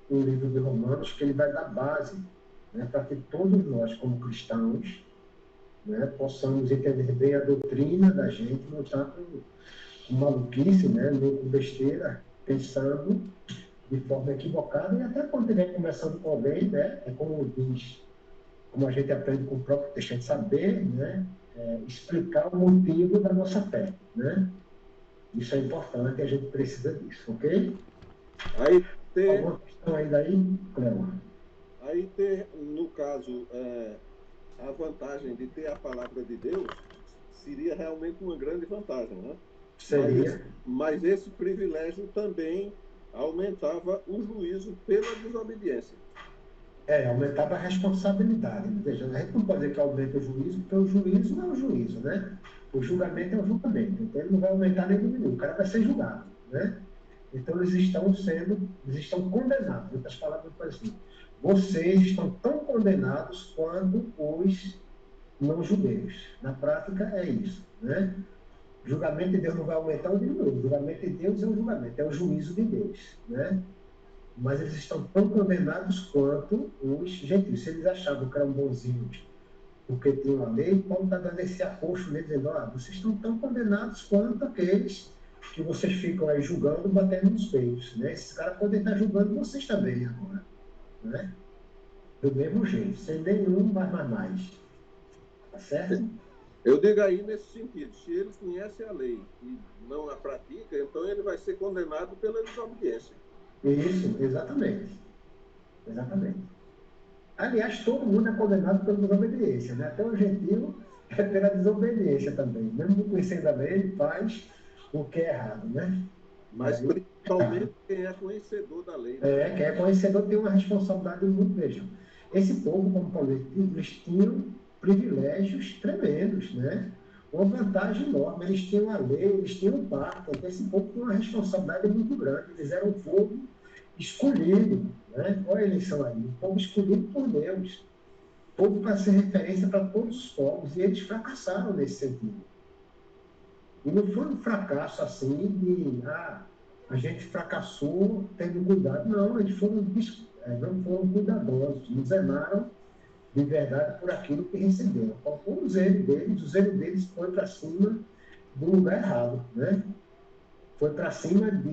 o livro de Romanos, que ele vai dar base, né, para que todos nós, como cristãos, né, possamos entender bem a doutrina da gente, não estar com maluquice, né, nem com besteira, pensando de forma equivocada, e até quando estiver conversando com alguém, né, é como diz, como a gente aprende com o próprio texto, a gente saber, né, explicar o motivo da nossa fé, né? Isso é importante, a gente precisa disso, ok? Aí ter, alguma questão ainda aí, Cléo? aí ter, no caso, a vantagem de ter a palavra de Deus seria realmente uma grande vantagem, né? Seria. Mas esse privilégio também aumentava o juízo pela desobediência. Aumentava a responsabilidade. Veja, a gente não pode dizer que aumenta o juízo, porque o juízo é o juízo, né? O julgamento é o julgamento. Então, ele não vai aumentar nem diminuir. O cara vai ser julgado, né? Então, eles estão condenados. Em outras palavras, assim, vocês estão tão condenados quanto os não-judeus. Na prática, é isso, né? O julgamento de Deus não vai aumentar ou diminuir. O julgamento de Deus é o julgamento, é o juízo de Deus, né? Mas eles estão tão condenados quanto os gentios. Se eles achavam que eram bonzinhos porque tinham a lei, Paulo está dando esse aposto neles, dizendo, vocês estão tão condenados quanto aqueles que vocês ficam aí julgando, batendo nos peitos, né? Esses caras podem estar julgando vocês também agora, né? Do mesmo jeito, sem nenhum mais. Tá certo? Eu digo aí nesse sentido, se ele conhece a lei e não a pratica, então ele vai ser condenado pela desobediência. Isso, exatamente. Aliás, todo mundo é condenado pela desobediência, né? Até o gentio é pela desobediência também. Mesmo não conhecendo a lei, ele faz o que é errado, né? Mas principalmente quem é conhecedor da lei. Né? Quem é conhecedor tem uma responsabilidade muito. Vejam, esse povo, como Paulo, eles tinham privilégios tremendos, né? uma vantagem enorme. Eles tinham a lei, eles tinham o pacto. Então, esse povo tinha uma responsabilidade muito grande. Eles eram um povo escolhido. Né? Olha a eleição aí. Um povo escolhido por Deus. Um povo para ser referência para todos os povos. E eles fracassaram nesse sentido. E não foi um fracasso assim de a gente fracassou tendo cuidado. Não, eles não foram cuidadosos. Eles zelaram de verdade por aquilo que receberam. Qual foi o zelo deles? O zelo deles foi para cima do lugar errado, né? Foi para cima de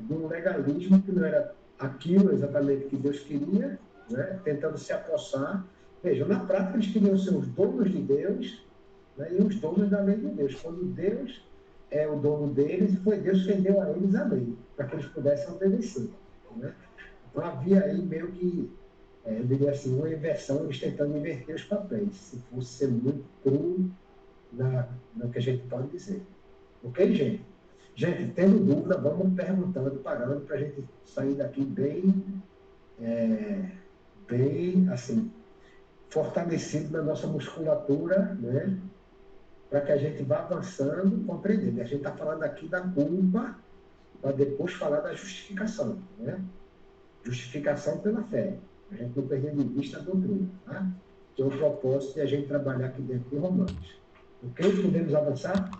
um legalismo que não era aquilo exatamente que Deus queria, né? Tentando se apossar. Veja, na prática eles queriam ser os donos de Deus, né? E os donos da lei de Deus. Quando Deus é o dono deles, foi Deus que deu a eles a lei, para que eles pudessem obedecer, né? Então havia aí meio que eu diria assim, uma inversão, eles tentando inverter os papéis, se fosse ser muito cru no que a gente pode dizer. Ok, gente? Gente, tendo dúvida, vamos perguntando, parando, para a gente sair daqui bem, assim, fortalecido na nossa musculatura, né? Para que a gente vá avançando, compreendendo. A gente está falando aqui da culpa, para depois falar da justificação, né? Justificação pela fé. A gente não perder de vista a doutrina, tá? Que é o propósito de a gente trabalhar aqui dentro de Romanos. Ok? Podemos avançar?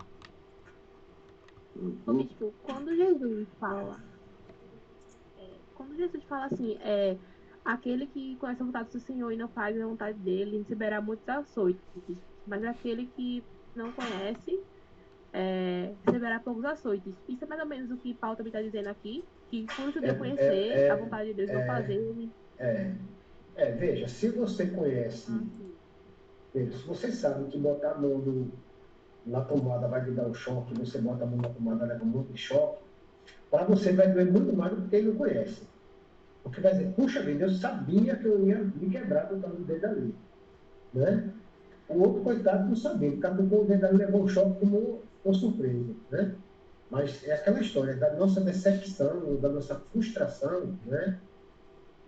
Ô, bispo, quando Jesus fala assim, aquele que conhece a vontade do Senhor e não faz a vontade dele, receberá muitos açoites, mas aquele que não conhece, receberá poucos açoites. Isso é mais ou menos o que Paulo também está dizendo aqui, que por o judeu conhecer a vontade de Deus não fazer, ele... Veja, se você conhece, veja, se você sabe que botar a mão na tomada vai lhe dar um choque, você bota a mão na tomada, leva muito de choque, para você vai doer muito mais do que quem não conhece. Porque vai dizer, puxa vida, eu sabia que eu ia me quebrar por causa do dedo ali. Né? O outro, coitado, não sabia. O cara com o dedo ali levou um choque como uma surpresa. Né? Mas é aquela história da nossa decepção, da nossa frustração, né?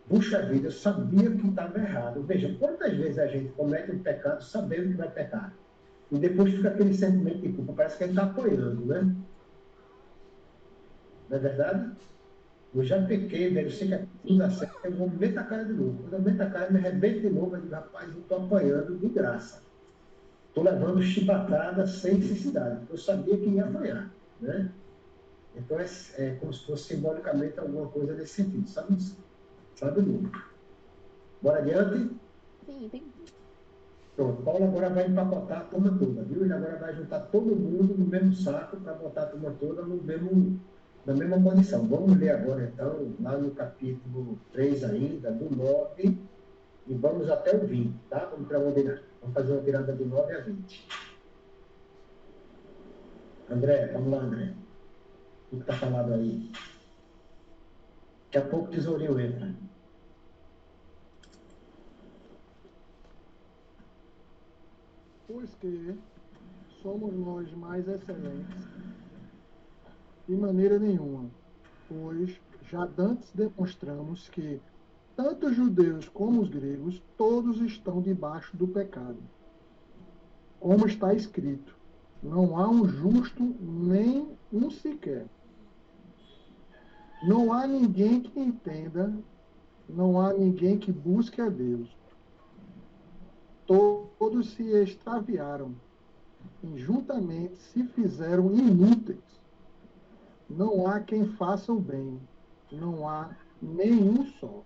Puxa vida, eu sabia que estava errado. Veja, quantas vezes a gente comete um pecado sabendo que vai pecar? E depois fica aquele sentimento de culpa, parece que a gente está apoiando, né? Não é verdade? Eu já pequei, velho, eu sei que aquilo dá certo, eu vou meter a cara de novo. Quando eu meto a cara, me arrebento de novo, eu digo, rapaz, eu estou apanhando de graça. Estou levando chibatada sem necessidade, porque eu sabia que ia apanhar, né? Então é como se fosse simbolicamente alguma coisa nesse sentido, sabe Lu? Bora adiante? Sim, entendi. Pronto, Paulo agora vai empacotar a turma toda, viu? Ele agora vai juntar todo mundo no mesmo saco para botar a turma toda na mesma condição. Vamos ler agora, então, lá no capítulo 3 ainda, do 9, e vamos até o 20, tá? Vamos combinar. Vamos fazer uma tirada de 9 a 20. André, vamos lá, André. O que está falado aí? Daqui a pouco o tesourinho entra. Pois que somos nós mais excelentes? De maneira nenhuma, pois já dantes demonstramos que tanto os judeus como os gregos, todos estão debaixo do pecado. Como está escrito, não há um justo nem um sequer. Não há ninguém que entenda, não há ninguém que busque a Deus. Todos se extraviaram, e juntamente se fizeram inúteis. Não há quem faça o bem, não há nenhum só.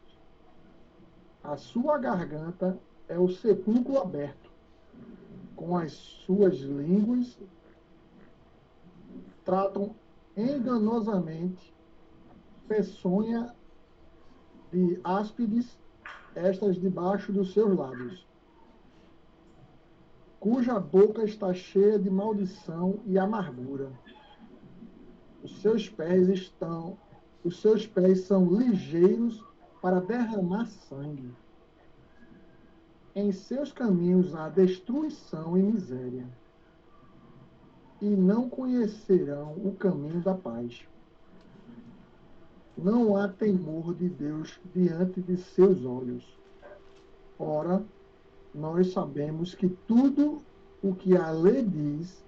A sua garganta é o sepulcro aberto, com as suas línguas tratam enganosamente, peçonha de áspides, estas debaixo dos seus lábios, cuja boca está cheia de maldição e amargura. Os seus pés são ligeiros para derramar sangue. Em seus caminhos há destruição e miséria, e não conhecerão o caminho da paz. Não há temor de Deus diante de seus olhos. Ora, nós sabemos que tudo o que a lei diz,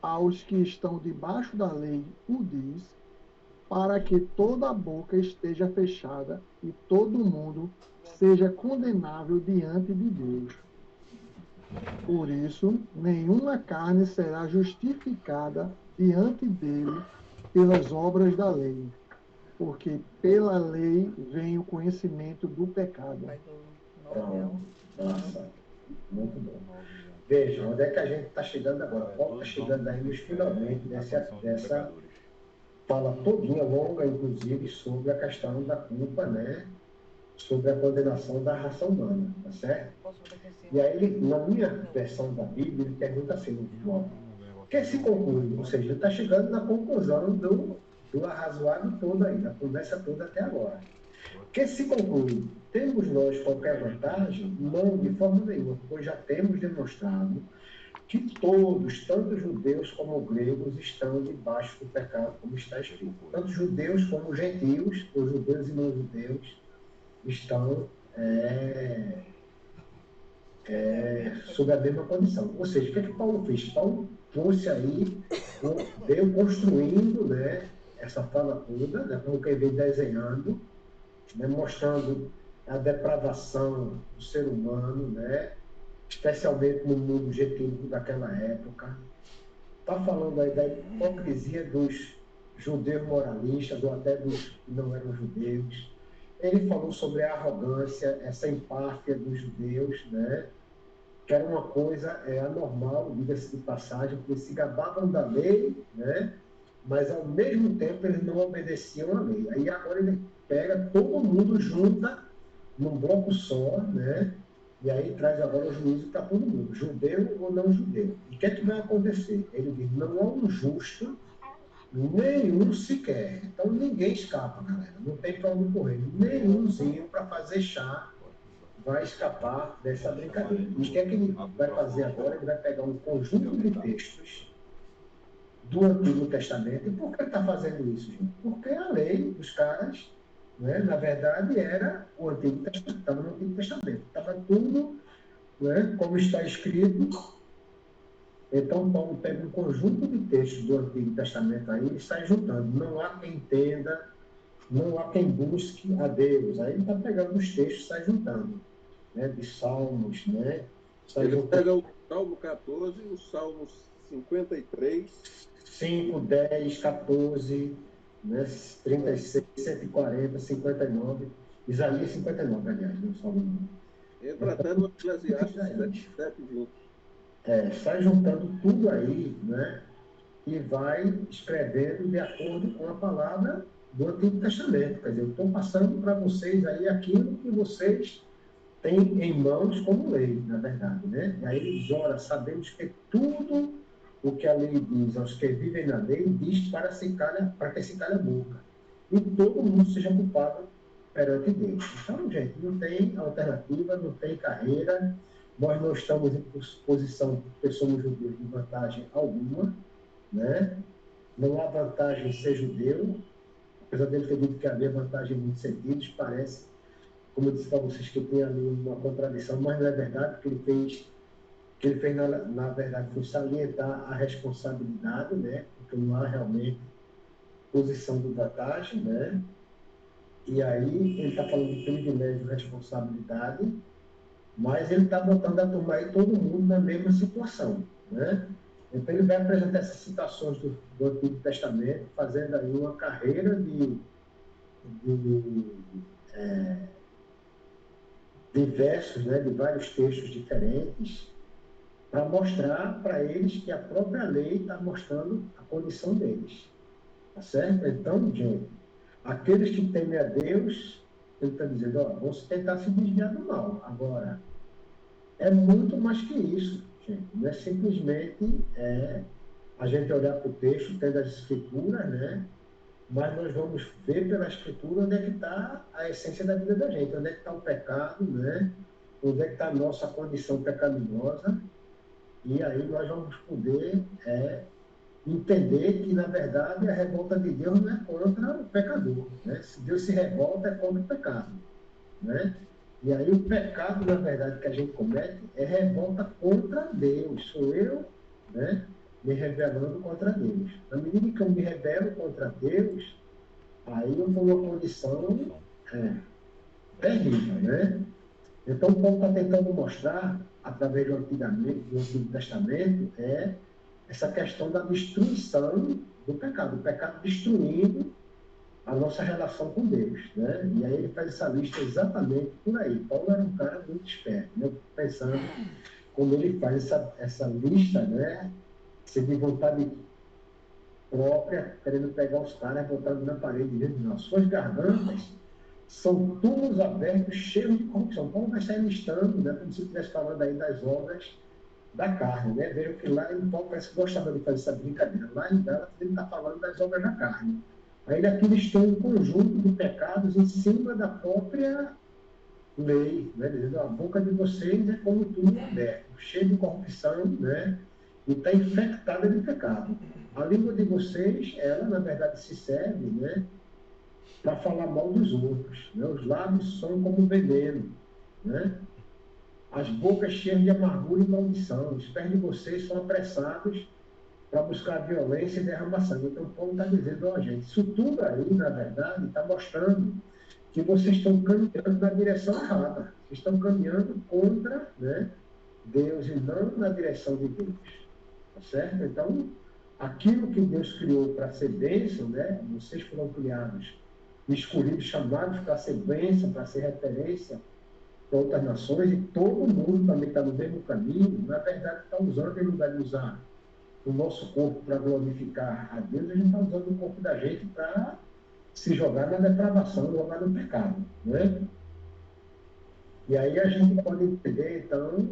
aos que estão debaixo da lei o diz, para que toda a boca esteja fechada e todo mundo seja condenável diante de Deus. Por isso, nenhuma carne será justificada diante dele pelas obras da lei, porque pela lei vem o conhecimento do pecado. Pronto. Nossa, muito bom. Veja, onde é que a gente está chegando agora? Paulo está chegando aí nos finalmente dessa fala todinha, longa, inclusive, sobre a questão da culpa, né? Sobre a condenação da raça humana, tá certo? E aí, ele, na minha versão da Bíblia, ele pergunta assim, o que se conclui? Ou seja, ele está chegando na conclusão do arrazoado todo aí, da conversa toda até agora. Que se conclui? Temos nós qualquer vantagem? Não, de forma nenhuma, pois já temos demonstrado que todos, tanto judeus como gregos, estão debaixo do pecado, como está escrito. Tanto judeus como gentios, ou judeus e não judeus, estão sob a mesma condição. Ou seja, o que é que Paulo fez? Paulo trouxe aí, veio construindo, né, essa fala toda, né, como que ele veio desenhando, né, mostrando a depravação do ser humano, né, especialmente no mundo gentílico daquela época. Está falando aí da hipocrisia dos judeus moralistas, ou até dos que não eram judeus. Ele falou sobre a arrogância, essa empáfia dos judeus, né, que era uma coisa anormal, diga-se de passagem, porque eles se gabavam da lei, né, mas ao mesmo tempo eles não obedeciam à lei. Aí agora ele pega todo mundo, junta num bloco só, né, e aí traz agora o juízo para todo mundo, judeu ou não judeu. E o que é que vai acontecer? Ele diz, não há um justo, nenhum sequer. Então ninguém escapa, galera. Não tem para onde correr. Nenhumzinho para fazer chá vai escapar dessa brincadeira. E o que é que ele vai fazer agora? Ele vai pegar um conjunto de textos do Antigo Testamento. E por que ele está fazendo isso, gente? Porque a lei dos caras, né, na verdade, era o Antigo Testamento. Estava no Antigo Testamento. Estava tudo, né, como está escrito. Então, Paulo pega um conjunto de textos do Antigo Testamento aí e sai juntando. Não há quem entenda, não há quem busque a Deus. Aí ele está pegando os textos e sai juntando. Né, de Salmos, né? Ele pega o Salmo 14, o Salmo 53. 5, 10, 14, né? 36, 140, 59. Isaías 59, aliás, não Salmo. Entra até no Eclesiastes 7, 20. Sai juntando tudo aí, né? E vai escrevendo de acordo com a palavra do Antigo Testamento. Quer dizer, eu estou passando para vocês aí aquilo que vocês tem em mãos como lei, na verdade, né? E aí ele diz, ora, sabemos que tudo o que a lei diz aos que vivem na lei, diz para que se calhe a boca. E todo mundo seja culpado perante Deus. Então, gente, não tem alternativa, não tem carreira, nós não estamos em posição, porque somos judeus, de vantagem alguma, né? Não há vantagem em ser judeu, apesar dele ter dito que havia vantagem em muitos sentidos, parece, como eu disse para vocês, que tem ali uma contradição, mas não é verdade, porque ele fez na verdade, foi salientar a responsabilidade, né? Porque não há realmente posição de vantagem, né? E aí ele está falando de privilégio e responsabilidade, mas ele está botando a turma aí todo mundo na mesma situação, né? Então ele vai apresentar essas citações do Antigo Testamento, fazendo aí uma carreira de versos, né, de vários textos diferentes, para mostrar para eles que a própria lei está mostrando a condição deles. Tá certo? Então, gente, aqueles que temem a Deus, ele está dizendo, ó, vão tentar se desviar do mal. Agora, é muito mais que isso, gente. Não é simplesmente a gente olhar para o texto, tendo as escrituras, né? Mas nós vamos ver pela escritura onde é que está a essência da vida da gente, onde é que está o pecado, né? Onde é que está a nossa condição pecaminosa, e aí nós vamos poder entender que, na verdade, a revolta de Deus não é contra o pecador, né? Se Deus se revolta, é contra o pecado, né? E aí o pecado, na verdade, que a gente comete é revolta contra Deus. Sou eu, né, me rebelando contra Deus. Na medida que eu me rebelo contra Deus, aí eu estou numa condição terrível, né? Então, o Paulo está tentando mostrar, através do Antigo Testamento, essa questão da destruição do pecado. O pecado destruindo a nossa relação com Deus, né? E aí ele faz essa lista exatamente por aí. Paulo era um cara muito esperto, né? Pensando como ele faz essa lista, né? Se de vontade própria, querendo pegar os caras, botando na parede, dizendo, não, suas gargantas são túmulos abertos, cheios de corrupção. Paulo vai sair listando, né? Como se estivesse falando aí das obras da carne, né? Vejam que lá em Paulo parece que gostava de fazer essa brincadeira. Lá em Gálatas ele está falando das obras da carne. Aí ele aqui listou um conjunto de pecados em cima da própria lei, né? Dizendo, a boca de vocês é como túmulo aberto, cheio de corrupção, né? E está infectada de pecado. A língua de vocês, ela, na verdade, se serve, né, para falar mal dos outros, né? Os lábios são como veneno, né? As bocas cheias de amargura e maldição. Os pés de vocês são apressados para buscar violência e derramar sangue. Então, Paulo está dizendo, ó, gente, isso tudo aí, na verdade, está mostrando que vocês estão caminhando na direção errada. Vocês estão caminhando contra, né, Deus e não na direção de Deus. Tá certo? Então, aquilo que Deus criou para ser bênção, né, vocês foram criados, escolhidos, chamados para ser bênção, para ser referência para outras nações, e todo mundo também está no mesmo caminho. Na verdade, está usando, em lugar de usar o nosso corpo para glorificar a Deus, a gente está usando o corpo da gente para se jogar na depravação, jogar no pecado, né? E aí a gente pode entender, então,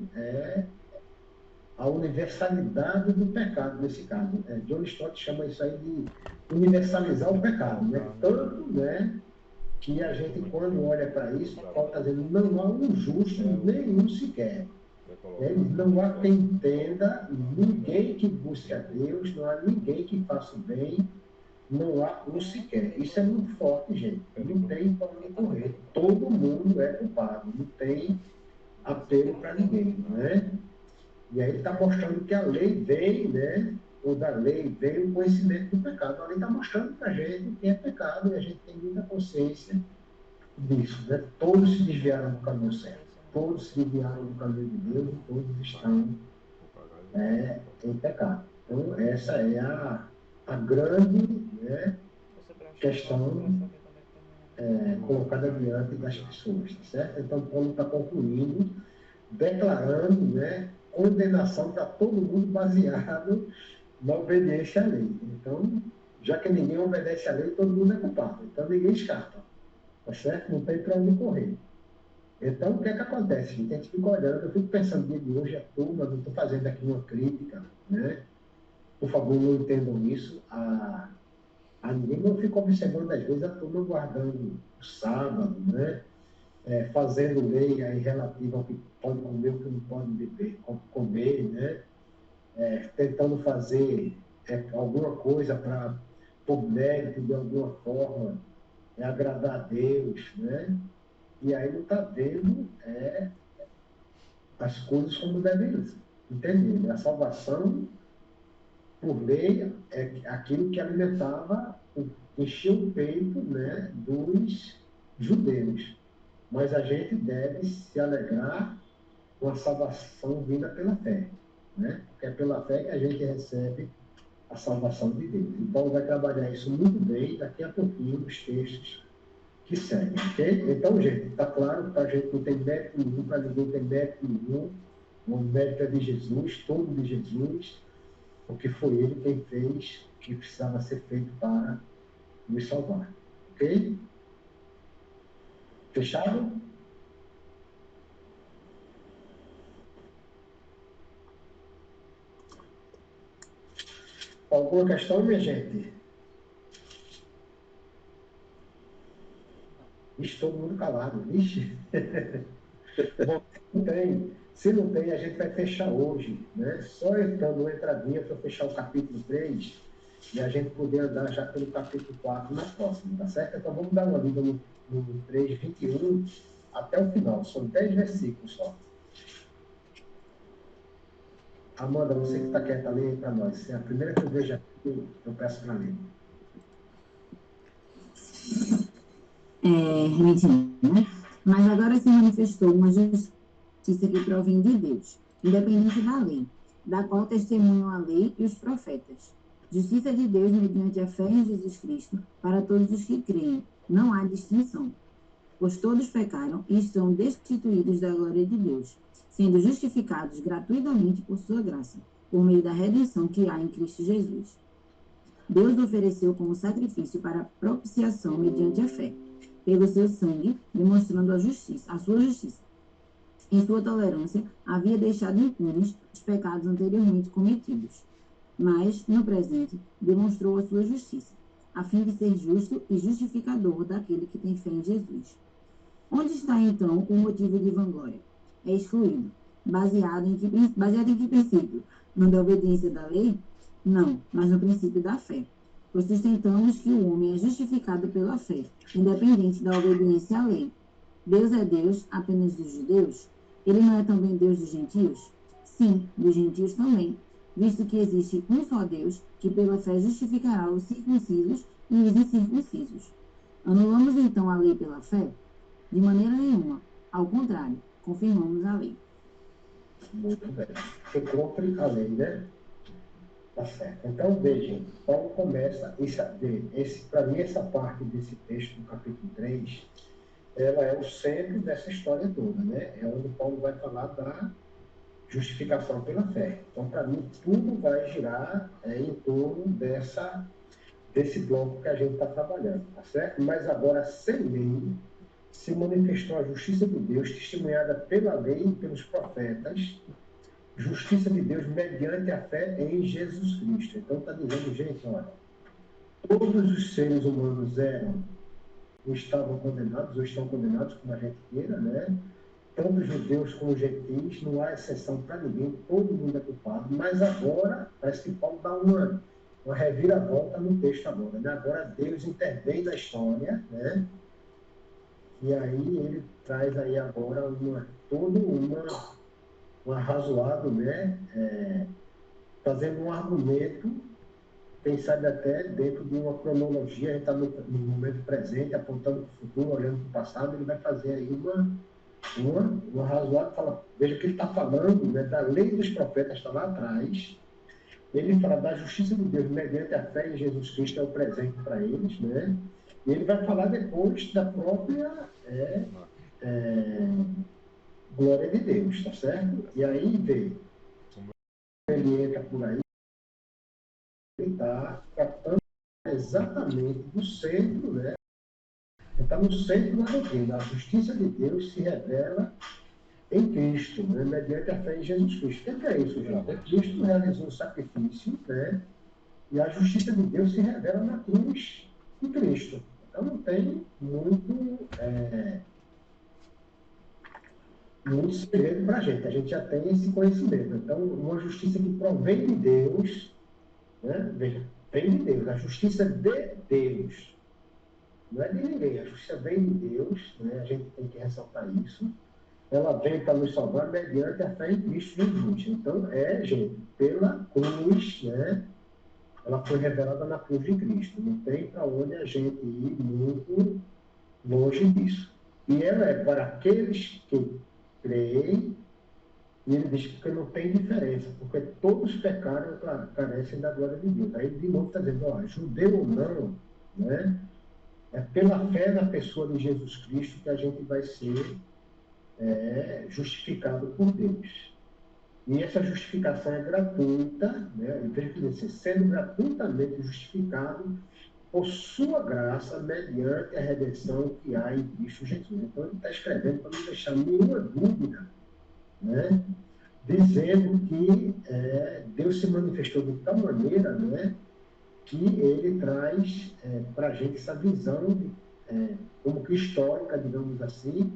a universalidade do pecado nesse caso. John Stott chama isso aí de universalizar o pecado, né? Tanto, né, que a gente, quando olha para isso, Paulo está dizendo, não há um justo nenhum sequer. Não há quem entenda, ninguém que busque a Deus, não há ninguém que faça o bem, não há um sequer. Isso é muito forte, gente. Não tem para onde correr. Todo mundo é culpado, não tem apelo para ninguém, né? E aí ele está mostrando que a lei vem, né? Ou da lei vem o conhecimento do pecado. A lei está mostrando para a gente o que é pecado e a gente tem muita consciência disso, né? Todos se desviaram do caminho certo. Todos se desviaram do caminho de Deus e todos estão em pecado. Então, essa é a grande, né, questão colocada diante das pessoas, tá certo? Então, Paulo está concluindo, declarando, né, condenação para todo mundo baseado na obediência à lei. Então, já que ninguém obedece à lei, todo mundo é culpado. Então, ninguém escapa, tá certo? Não tem para onde correr. Então, o que é que acontece? A gente fica olhando, eu fico pensando no dia de hoje, a turma, não estou fazendo aqui uma crítica, né? Por favor, não entendam isso a ninguém. Eu fico observando, às vezes, a turma guardando o sábado, né? Fazendo lei aí relativa ao que pode comer, o que não pode beber, comer, né? Tentando fazer alguma coisa para, por mérito, de alguma forma, agradar a Deus, né? E aí não está vendo as coisas como devem entender. A salvação, por lei, é aquilo que alimentava, enchia o peito, né, dos judeus. Mas a gente deve se alegrar com a salvação vinda pela fé, né? Porque é pela fé que a gente recebe a salvação de Deus. Então, vai trabalhar isso muito bem daqui a pouquinho nos textos que seguem, ok? Então, gente, está claro, para a gente não tem mérito nenhum, para ninguém tem mérito nenhum. O mérito é de Jesus, todo de Jesus, porque foi Ele quem fez o que precisava ser feito para nos salvar, ok? Fechado? Alguma questão, minha gente? Ixi, todo mundo calado, vixe. Bom, não tem. Se não tem, a gente vai fechar hoje, né? Só entrando uma entradinha para fechar o capítulo 3 e a gente poder andar já pelo capítulo 4 na próxima, tá certo? Então vamos dar uma lida no 3:21 até o final. São 10 versículos só. Amanda, você que está quieta, lê para nós. É a primeira que eu vejo aqui, eu peço para ler. Repetindo, né? Mas agora se manifestou uma justiça que provém de Deus, independente da lei, da qual testemunham a lei e os profetas. Justiça de Deus mediante a fé em Jesus Cristo para todos os que creem. Não há distinção, pois todos pecaram e estão destituídos da glória de Deus, sendo justificados gratuitamente por sua graça, por meio da redenção que há em Cristo Jesus. Deus ofereceu como sacrifício para propiciação mediante a fé, pelo seu sangue, demonstrando a sua justiça. Em sua tolerância, havia deixado impunes os pecados anteriormente cometidos, mas, no presente, demonstrou a sua justiça, a fim de ser justo e justificador daquele que tem fé em Jesus. Onde está, então, o motivo de vanglória? É excluído. Baseado em que princípio? No da obediência da lei? Não, mas no princípio da fé. Pois sustentamos que o homem é justificado pela fé, independente da obediência à lei. Deus é Deus apenas dos judeus? Ele não é também Deus dos gentios? Sim, dos gentios também, visto que existe um só Deus, que pela fé justificará os circuncisos e os incircuncisos. Anulamos então a lei pela fé? De maneira nenhuma. Ao contrário, confirmamos a lei. Muito bem. Você cumpre a lei, né? Tá certo. Então, vejam, Paulo começa para mim, essa parte desse texto do capítulo 3, ela é o centro dessa história toda, né? É onde Paulo vai falar da justificação pela fé. Então, para mim, tudo vai girar em torno desse bloco que a gente está trabalhando, tá certo? Mas agora, sem lei, se manifestou a justiça de Deus, testemunhada pela lei e pelos profetas, justiça de Deus mediante a fé em Jesus Cristo. Então, está dizendo, gente, olha, todos os seres humanos ou estavam condenados, ou estão condenados, como a gente queira, né? Tanto judeus como gentis, não há exceção para ninguém, todo mundo é culpado, mas agora, parece que Paulo dá uma reviravolta no texto agora, né? Agora Deus intervém na história, né? E aí ele traz aí agora um arrazoado, né? Fazendo um argumento, quem sabe até dentro de uma cronologia, a gente está no momento presente, apontando para o futuro, olhando para o passado, ele vai fazer aí um arrazoado, fala, veja o que ele está falando, né? Da lei dos profetas está lá atrás, ele fala da justiça de Deus mediante a fé em Jesus Cristo, é o presente para eles, né? E ele vai falar depois da própria glória de Deus, tá certo? E aí vê, ele entra por aí, ele está tratando exatamente do centro, né? Ele está no centro da doutrina. A justiça de Deus se revela em Cristo, né? Mediante a fé em Jesus Cristo. O que é isso, Geraldo? Cristo realizou o sacrifício, né? E a justiça de Deus se revela na cruz de Cristo. Então não tem muito segredo para a gente já tem esse conhecimento. Então, uma justiça que provém de Deus, né? Veja, vem de Deus, a justiça de Deus, não é de ninguém, a justiça vem de Deus, né? A gente tem que ressaltar isso. Ela vem para nos salvar mediante a fé em Cristo Jesus. Então, gente, pela cruz, né? Ela foi revelada na cruz de Cristo. Não tem para onde a gente ir muito longe disso. E ela é para aqueles que creem, e ele diz que não tem diferença, porque todos pecaram e carecem da glória de Deus. Aí, de novo, está dizendo, ó, judeu ou não, né? É pela fé na pessoa de Jesus Cristo que a gente vai ser justificado por Deus. E essa justificação é gratuita, né? Veja que dizer, sendo gratuitamente justificado por sua graça, mediante a redenção que há em Cristo Jesus. Então, ele está escrevendo para não deixar nenhuma dúvida, né? Dizendo que Deus se manifestou de tal maneira, né? Que ele traz para a gente essa visão, como que histórica, digamos assim,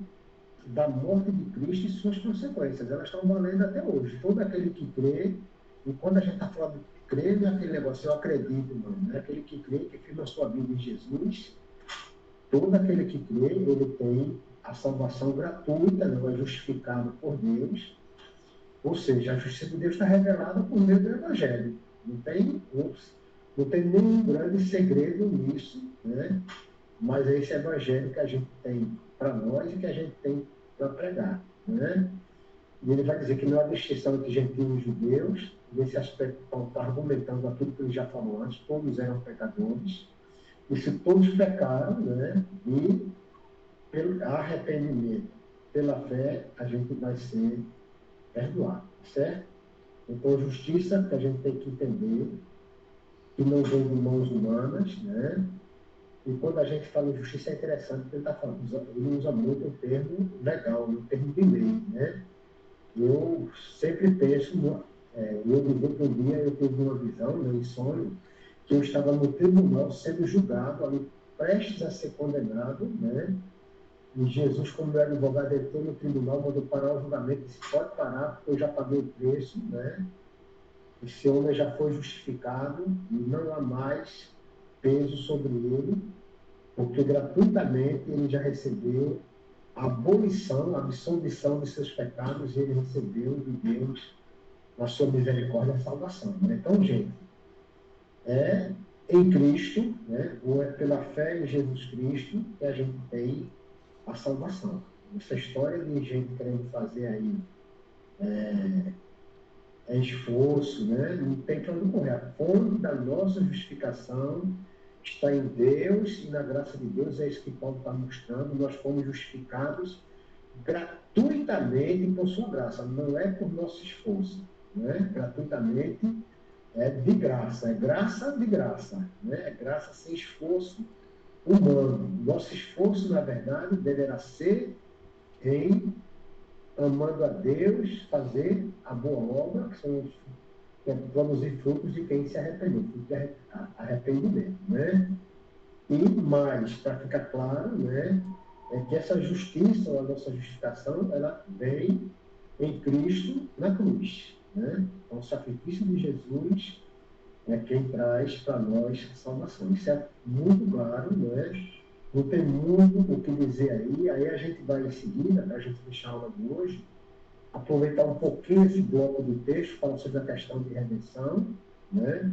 da morte de Cristo e suas consequências. Elas estão valendo até hoje. Todo aquele que crê, e quando a gente está falando de crer, não é aquele negócio, eu acredito, não é aquele que crê, que firma sua vida em Jesus, todo aquele que crê, ele tem a salvação gratuita, não é justificado por Deus, ou seja, a justiça de Deus está revelada por meio do Evangelho. Não tem nenhum grande segredo nisso, né? Mas é esse Evangelho que a gente tem para nós e que a gente tem para pregar, né? E ele vai dizer que não há distinção entre gentios e judeus. Nesse aspecto, Paulo está argumentando aquilo que ele já falou antes: todos eram pecadores. E se todos pecaram, né? E pelo arrependimento, pela fé, a gente vai ser perdoado, certo? Então, justiça que a gente tem que entender que não vem de mãos humanas, né? E quando a gente fala em justiça é interessante, porque ele está falando, ele usa muito o termo legal, o termo de lei, né? Eu sempre penso, eu me lembro que um dia eu tive uma visão, em sonho, que eu estava no tribunal sendo julgado, ali, prestes a ser condenado, né? E Jesus, como meu advogado, entrou no tribunal, mandou parar o julgamento, disse: pode parar, porque eu já paguei o preço, né? Esse homem já foi justificado e não há mais peso sobre ele, porque gratuitamente ele já recebeu a abolição, a absolvição de seus pecados, e ele recebeu de Deus, na sua misericórdia, a salvação. Né? Então, gente, é em Cristo, né? Ou é pela fé em Jesus Cristo que a gente tem a salvação. Essa história de gente querendo fazer aí esforço, né? Não tem para onde correr. A fonte da nossa justificação está em Deus e na graça de Deus. É isso que Paulo está mostrando. Nós fomos justificados gratuitamente por sua graça. Não é por nosso esforço, né? Gratuitamente é de graça. É graça de graça, né? É graça sem esforço humano. Nosso esforço, na verdade, deverá ser em amando a Deus, fazer a boa obra, que é produzir frutos de quem se arrependeu, fruto de arrependimento, né? E mais, para ficar claro, né, é que essa justiça, a nossa justificação, ela vem em Cristo na cruz, né? Então, o sacrifício de Jesus é quem traz para nós salvação. Isso é muito claro, né? Não tem muito o que dizer aí. Aí a gente vai em seguida, para a gente fechar a aula de hoje, aproveitar um pouquinho esse bloco do texto, falar sobre a questão de redenção, né?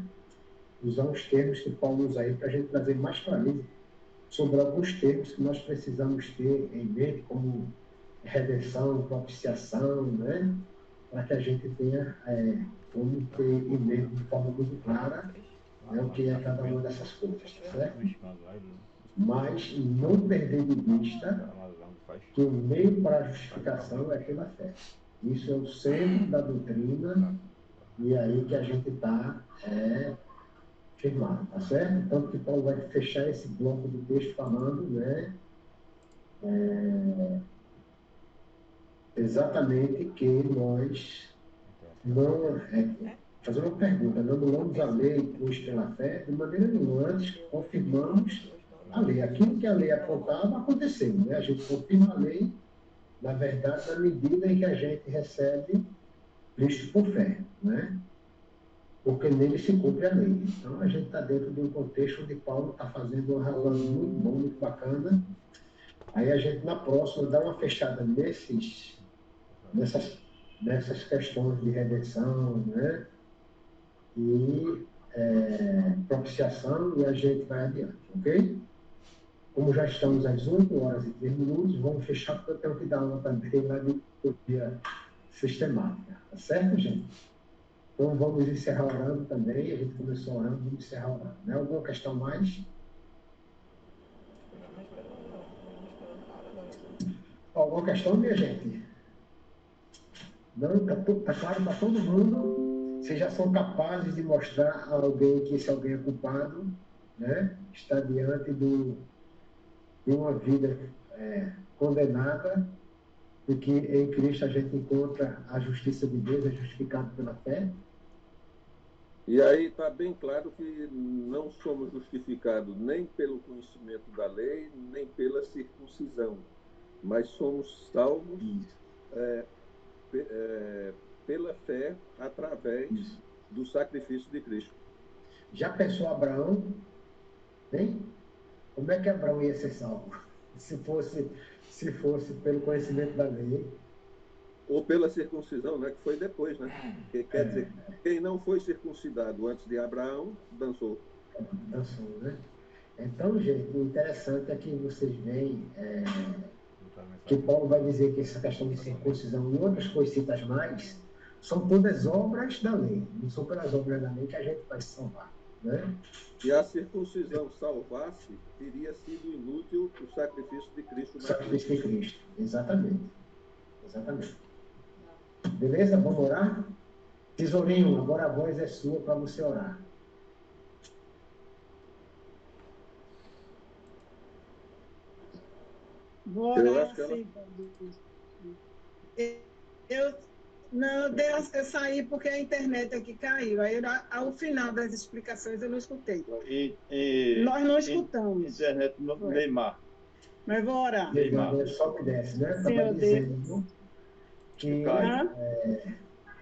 Usar os termos que Paulo usa aí para a gente trazer mais clareza sobre alguns termos que nós precisamos ter em mente, como redenção, propiciação, né? Para que a gente tenha como ter em mente de forma muito clara, né, o que é cada uma dessas coisas, tá certo? Mas não perder de vista que o meio para a justificação é pela fé. Isso é o centro da doutrina e é aí que a gente está firmado, tá certo? Tanto que Paulo vai fechar esse bloco do texto falando, né, exatamente que nós não... fazer uma pergunta, não anulamos a lei hoje pela fé, de maneira nenhuma, antes confirmamos a lei. Aquilo que a lei apontava aconteceu, né? A gente confirma a lei, na verdade, na medida em que a gente recebe Cristo por fé, né? Porque nele se cumpre a lei. Então, a gente está dentro de um contexto onde Paulo está fazendo uma razão muito bom, muito bacana. Aí a gente, na próxima, dá uma fechada nessas questões de redenção, né? E propiciação, e a gente vai adiante, ok? Como já estamos às 8h03, vamos fechar, porque eu tenho que dar uma também lá de teoria sistemática, tá certo, gente? Então vamos encerrar orando também, a gente começou orando, vamos encerrar orando. Né? Alguma questão mais? Alguma questão, minha gente? Não, está claro para todo mundo? Vocês já são capazes de mostrar a alguém que esse alguém é culpado, né? Está diante de uma vida condenada, porque em Cristo a gente encontra a justiça de Deus, é justificado pela fé. E aí está bem claro que não somos justificados nem pelo conhecimento da lei, nem pela circuncisão, mas somos salvos pela fé através do sacrifício de Cristo. Já pensou Abraão? Hein? Como é que Abraão ia ser salvo? Se fosse se fosse pelo conhecimento da lei, ou pela circuncisão, né, que foi depois, né? Que quer dizer, quem não foi circuncidado antes de Abraão, dançou. dançou, né? Então, gente, o interessante é que vocês veem que Paulo vai dizer que essa questão de circuncisão e outras coisitas mais são todas obras da lei. Não são pelas obras da lei que a gente vai se salvar, né? E a circuncisão salvasse, teria sido inútil o sacrifício de Cristo O na sacrifício de Cristo. Exatamente. Exatamente. Beleza? Vamos orar? Tesourinho, agora a voz é sua para você orar. Vou Eu orar acho que ela- assim, eu não, eu saí porque a internet aqui caiu. Aí, ao final das explicações, eu não escutei. Nós não escutamos. Internet no Neymar. Mas vou orar. Neymar, sobe e desce, né? Estava Senhor dizendo que,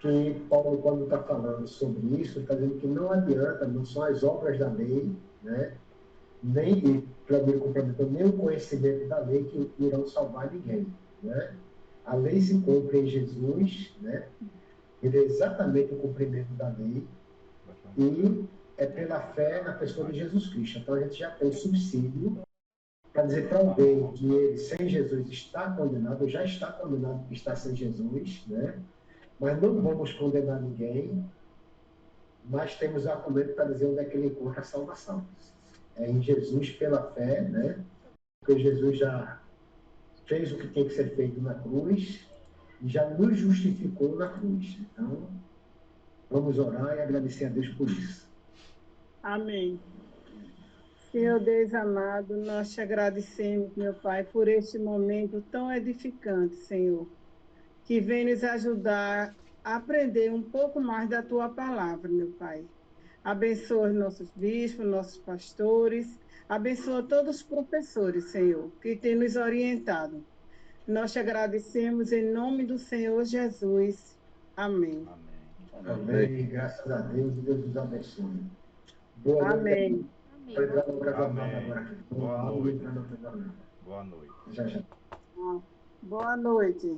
que Paulo, quando está falando sobre isso, está dizendo que não adianta, não são as obras da lei, né? Nem o conhecimento da lei que irão salvar ninguém, né? A lei se cumpre em Jesus, né? Ele é exatamente o cumprimento da lei e é pela fé na pessoa de Jesus Cristo. Então a gente já tem subsídio para dizer para alguém que ele sem Jesus está condenado, já está condenado porque está sem Jesus, né? Mas não vamos condenar ninguém, mas temos argumento para dizer onde é que ele encontra a salvação. É em Jesus pela fé, né? Porque Jesus já fez o que tem que ser feito na cruz e já nos justificou na cruz. Então, vamos orar e agradecer a Deus por isso. Amém. Senhor Deus amado, nós te agradecemos, meu Pai, por este momento tão edificante, Senhor, que vem nos ajudar a aprender um pouco mais da Tua palavra, meu Pai. Abençoa os nossos bispos, nossos pastores, abençoa todos os professores, Senhor, que têm nos orientado. Nós te agradecemos em nome do Senhor Jesus. Amém. Amém. Graças a Deus e Deus nos abençoe. Boa Amém. noite. Vai entrar no casamento Amém. agora aqui. Boa noite. Boa noite. Já, já. Boa noite.